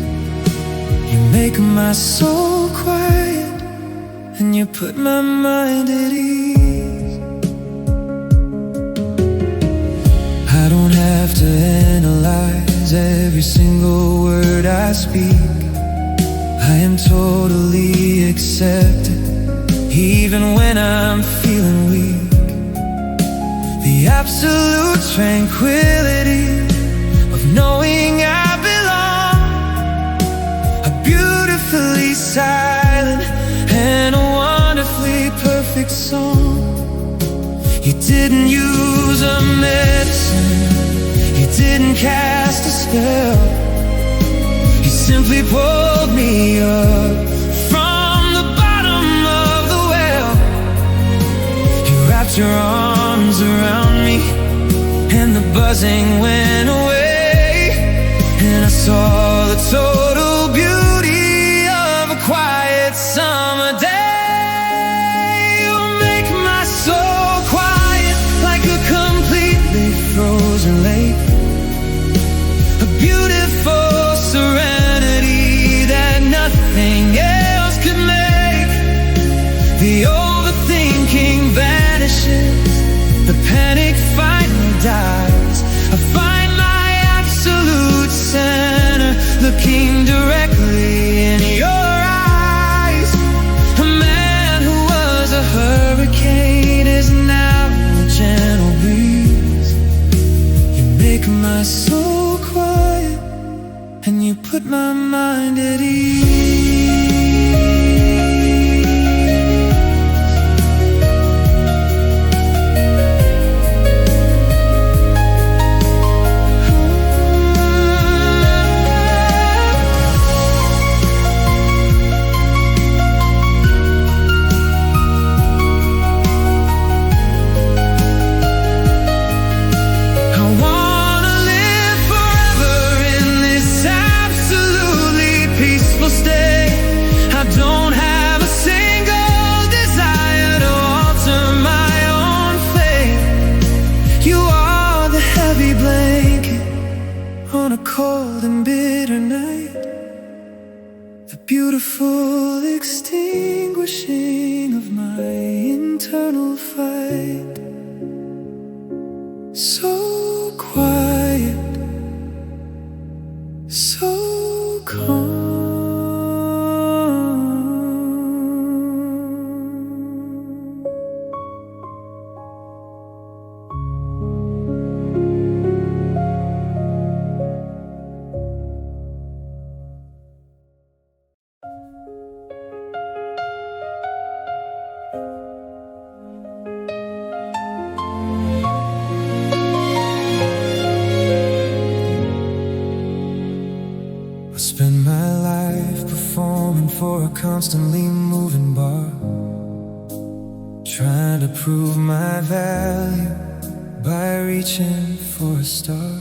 You make my soul quiet, and you put my mind at ease. I don't have to analyze every single word I speak. I am totally accepted, even when I'm feeling weak. The absolute tranquility of knowing I belong, a beautifully silent and a wonderfully perfect song. You didn't use a medicine, you didn't cast a spell. You simply pulled me up from the bottom of the well. You wrapped your arms around buzzing went away, and I saw the total beauty of a quiet summer day. Frozen lake, a beautiful serenity that nothing else could make. The overthinking vanishes, the panic finally dies. I find my absolute center, looking directly in your eyes. A man who was a hurricane is now a gentle breeze. Make my soul quiet, and you put my mind at ease. On a cold and bitter night, the beautiful extinguishing of my internal fight. So quiet, so calm. Spend my life performing for a constantly moving bar, trying to prove my value by reaching for a star.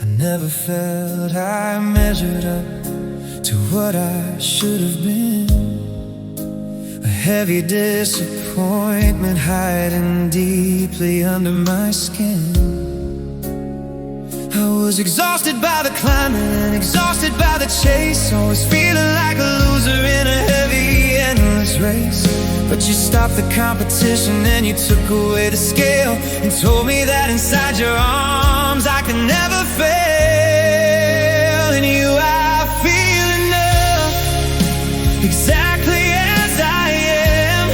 I never felt I measured up to what I should have been. A heavy disappointment hiding deeply under my skin. I was exhausted by the climbing and exhausted by the chase, always feeling like a loser in a heavy, endless race. But you stopped the competition and you took away the scale, and told me that inside your arms I could never fail. In you I feel enough, exactly as I am,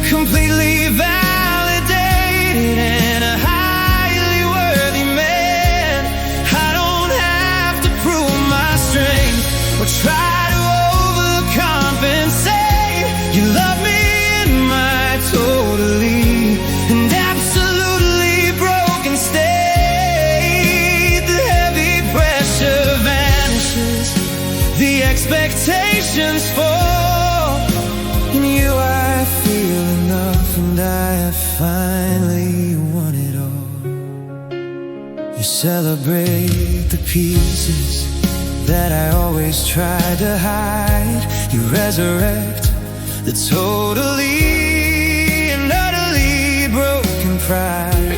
completely validated and a highly worthy man. I don't have to prove my strength or try to overcompensate. You love me in my totally and absolutely broken state. The heavy pressure vanishes, the expectations fall. In you I feel enough, and I have finally won it all. You celebrate the pieces that I always tried to hide. You resurrect the totally and utterly broken pride.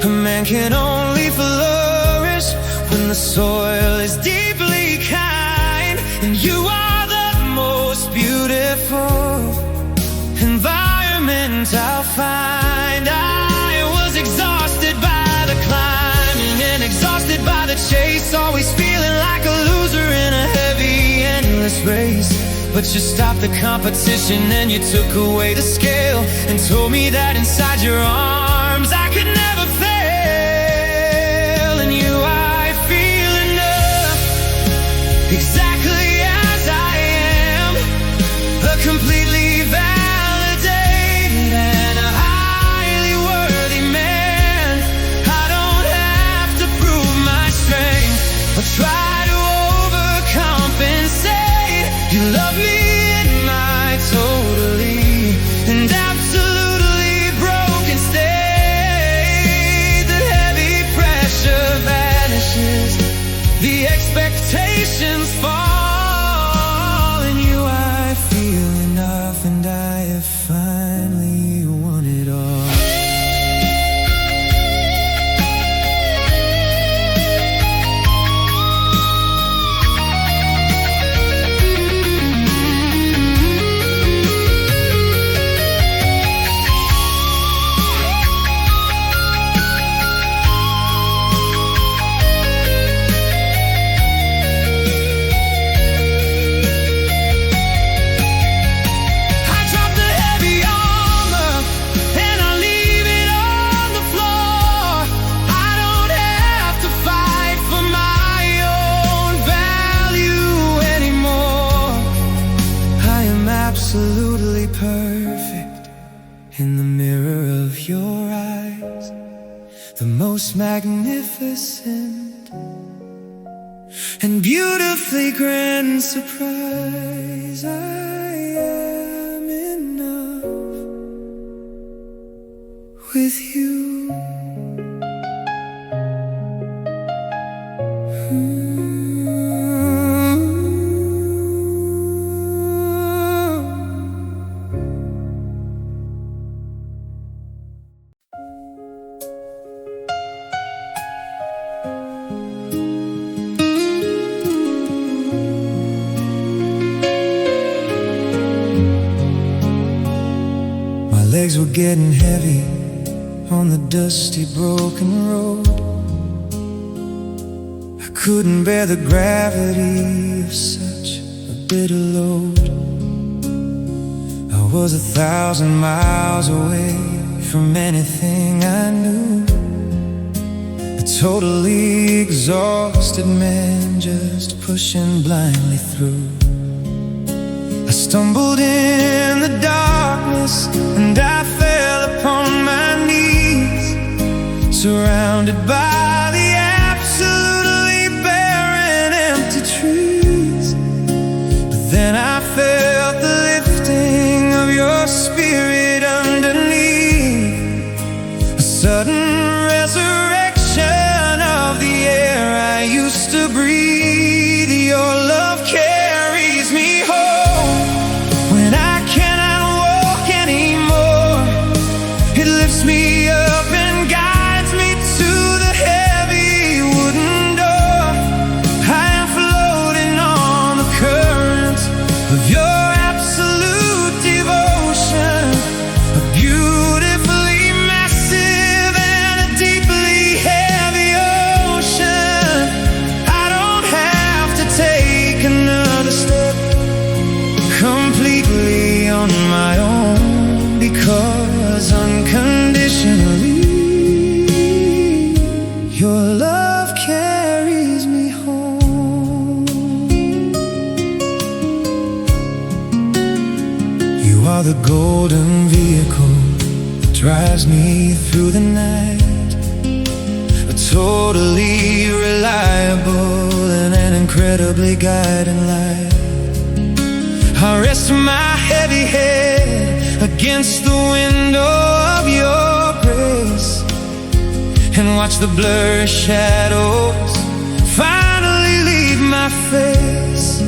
A man can only flourish when the soil is deeply kind, and you are the most beautiful environment I'll find. I was exhausted by the climbing and exhausted by the chase, always feeling like a loser in a heavy, endless race. But you stopped the competition and you took away the scale, and told me that inside your arms I could never fail. In you I feel enough, exactly as I am, a completely validated and a highly worthy man. I don't have to prove my strength or try to overcompensate. You love me in my totally and absolutely broken state. in the mirror of your eyes, the most magnificent and beautifully grand surprise. I am enough with you. My legs were getting heavy on the dusty, broken road. I couldn't bear the gravity of such a bitter load. I was 1,000 miles away from anything I knew, a totally exhausted man just pushing blindly through. I stumbled in the darkness and I fell upon my knees, surrounded by the absolutely barren, empty trees. But then I felt the lifting of your spirit underneath, a sudden resurrection of the air I used to breathe. Your love carries me home when I cannot walk anymore. It lifts me up and guides me to the heavy wooden door. I am floating on the current of your absolute devotion, a beautifully massive and a deeply heavy ocean. I don't have to take another step completely on my own, because unconditionally your love carries me home. You are the golden vehicle that drives me through the night, a totally reliable and an incredibly guiding light. I rest my heavy head against the window of your grace and watch the blurry shadows finally leave my face.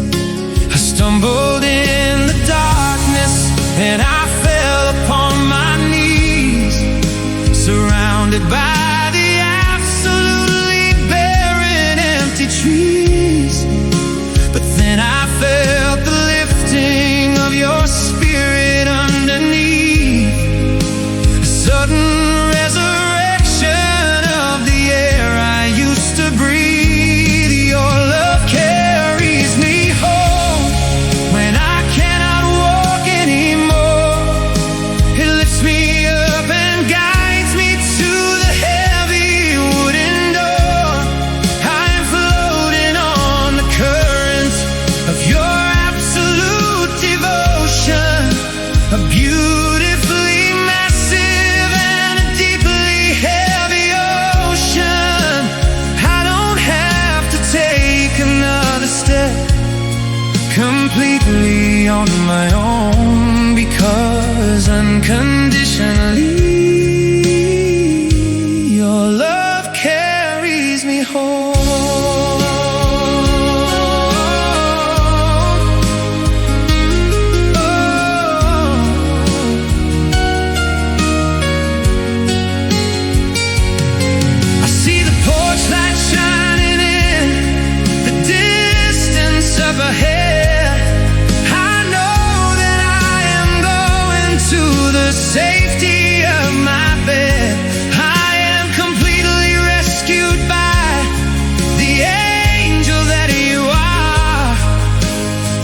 I stumbled in the darkness and I fell upon my knees, surrounded by the absolutely barren, empty trees. But then I felt the lifting of your spirit underneath, a sudden resurrection of the air I used to breathe. Your love carries me home when I cannot walk anymore. It lifts me up and guides me to the heavy wooden door. I am floating on the current of your absolute devotion, a beautifully massive and a deeply heavy ocean. I don't have to take another step completely on my own, because unconditionally your love carries me home. I see the porch light shining in the distance up ahead. I know that I am going to the safety of my bed. I am completely rescued by the angel that you are,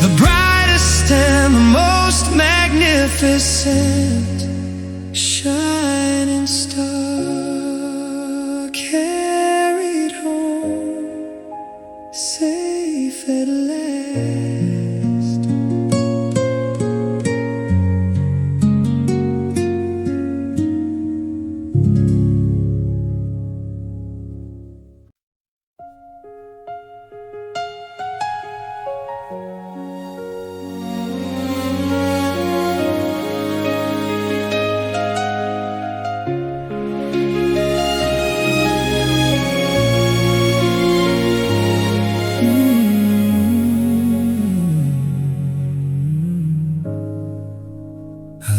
the brightest and the most magnificent shining star, carried home safe at last.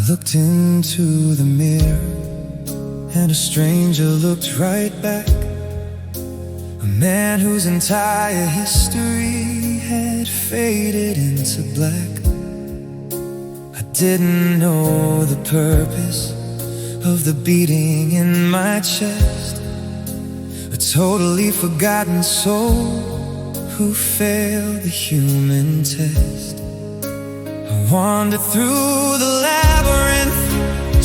looked into the mirror, and a stranger looked right back. A man whose entire history had faded into black. I didn't know the purpose of the beating in my chest, a totally forgotten soul who failed the human test. I wandered through the labyrinth,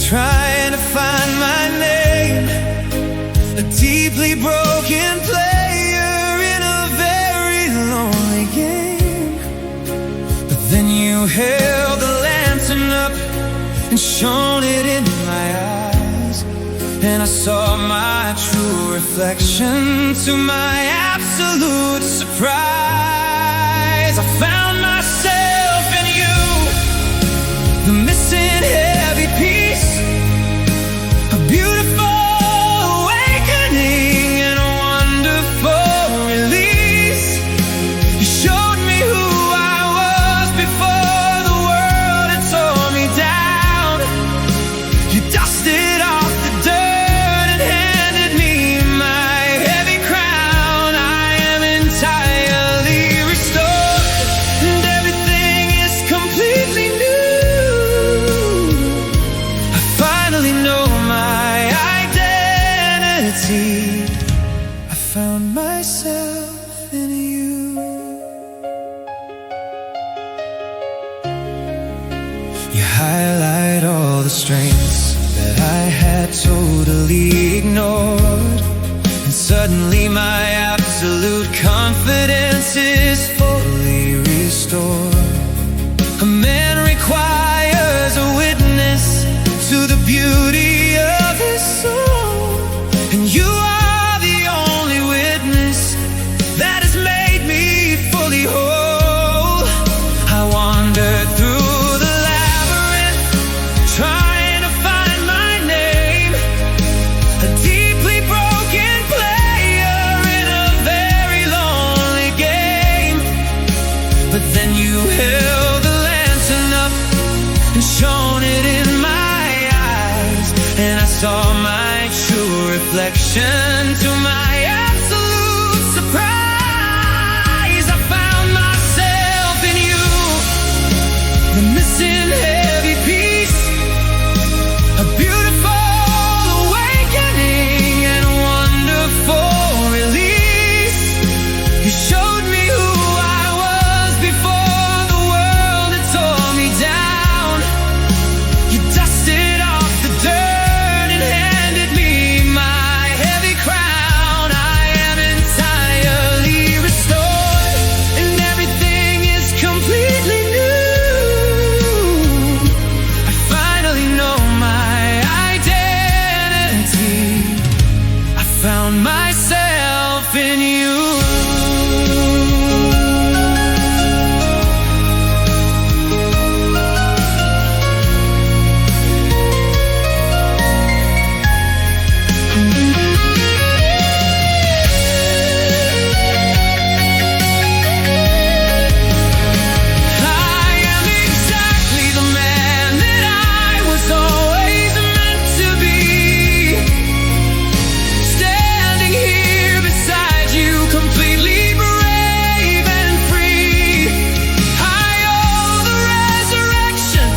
trying to find my name, a deeply broken player in a very lonely game. But then you held the lantern up and shone it in my eyes, and I saw my true reflection. To my absolute surprise, I found myself in you, the missing heavy piece, a beautiful awakening and a wonderful release. You showed me who I was before the world had tore me down. You dusted off the dirt and handed me my heavy crown. I am entirely restored, and everything is completely new. I finally know my identity. I found myself in you. You highlight all the strengths that I had totally ignored, and suddenly my absolute confidence is fully restored. A man requires a witness to the beauty of his soul, and you are the only witness that has made me fully whole. I wandered through the labyrinth, trying to find my name, a deeply broken player in a very lonely game. But then you held the lantern up and shone it in my eyes, and I saw my true reflection. To my absolute surprise, I found myself in you, the missing heavy piece, a beautiful awakening and a wonderful release. You showed me who I was before the world had tore me down. You dusted off the dirt and handed me my heavy crown. I am entirely restored, and everything is completely new. I finally know my identity. I found myself in you. I am exactly the man that I was always meant to be, standing here beside you, completely brave and free. I owe the resurrection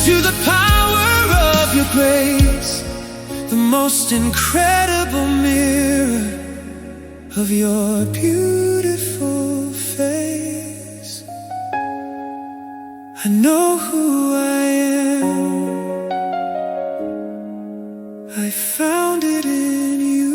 to the power of your grace, the most incredible mirror of your beautiful face. I know who I am. I found it in you.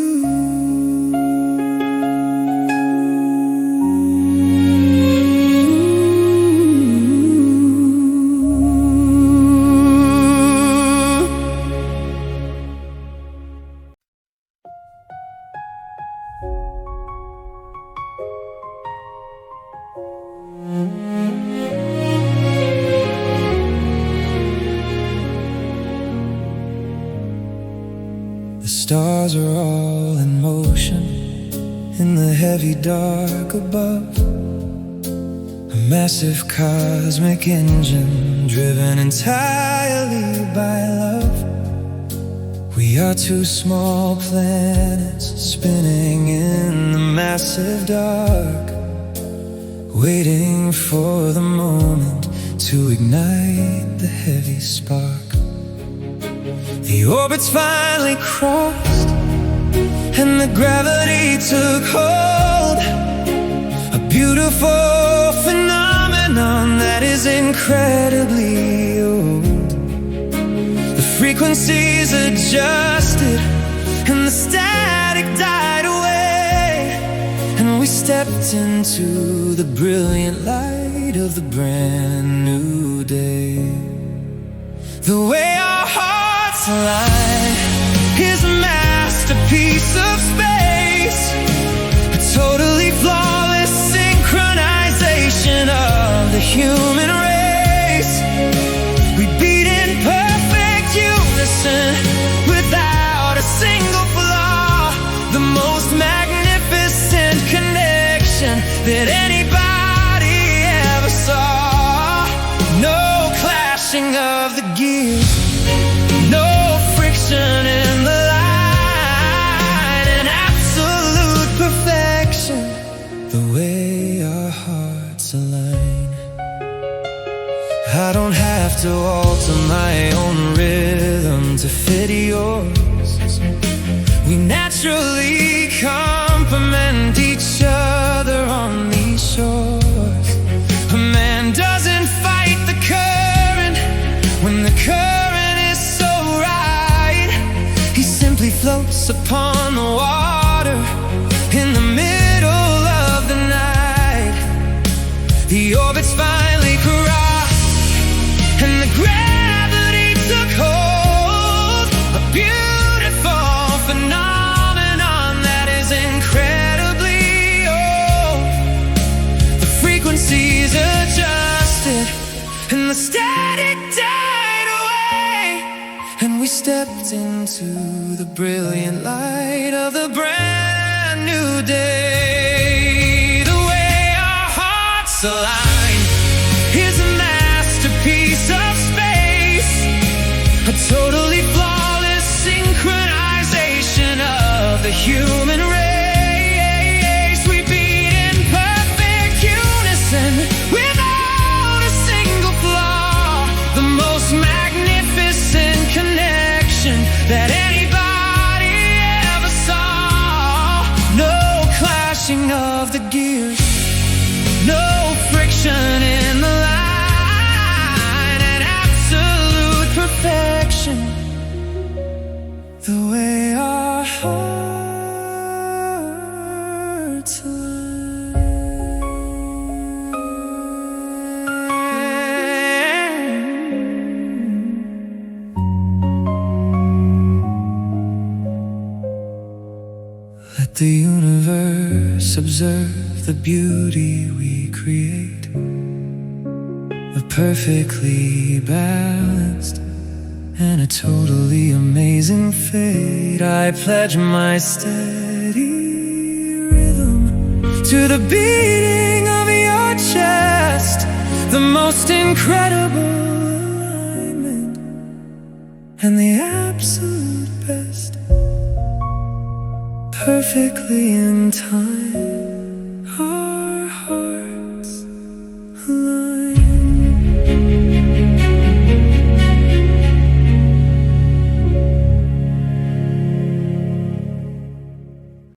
The stars are all in motion in the heavy dark above. I'm massive cosmic engine driven entirely by love. We are two small planets spinning in the massive dark, waiting for the moment to ignite the heavy spark. The orbits finally crossed and the gravity took hold, a beautiful phenomenon that is incredibly old. The frequencies adjusted and the static died away, and we stepped into the brilliant light of the brand new day. The way our hearts align is a masterpiece of space, a totally flawless synchronization of the human race. We beat in perfect unison without a single flaw, the most magnificent connection that anybody ever saw. No clashing of the gears, no friction in the line, and absolute perfection, the way our hearts align. I don't have to alter my own rhythm to fit yours. We naturally complement each other on these shores. A man doesn't fight the current when the current is so right. He simply floats upon the water in the middle of the night. The orbits finally crossed and the gravity took hold, a beautiful phenomenon that is incredibly old. The frequencies adjusted and the static died away, and we stepped into the brilliant light of the brand new day. The way our hearts align is a masterpiece of space, a totally flawless synchronization of the human race. We beat in perfect unison without a single flaw, the most magnificent connection that anybody ever saw. No clashing of the gears, no friction in the line, and absolute perfection, the way our hearts align. Let the universe observe the beauty we create, a perfectly balanced and a totally amazing fate. I pledge my steady rhythm to the beating of your chest, the most incredible alignment and the absolute best, perfectly in time.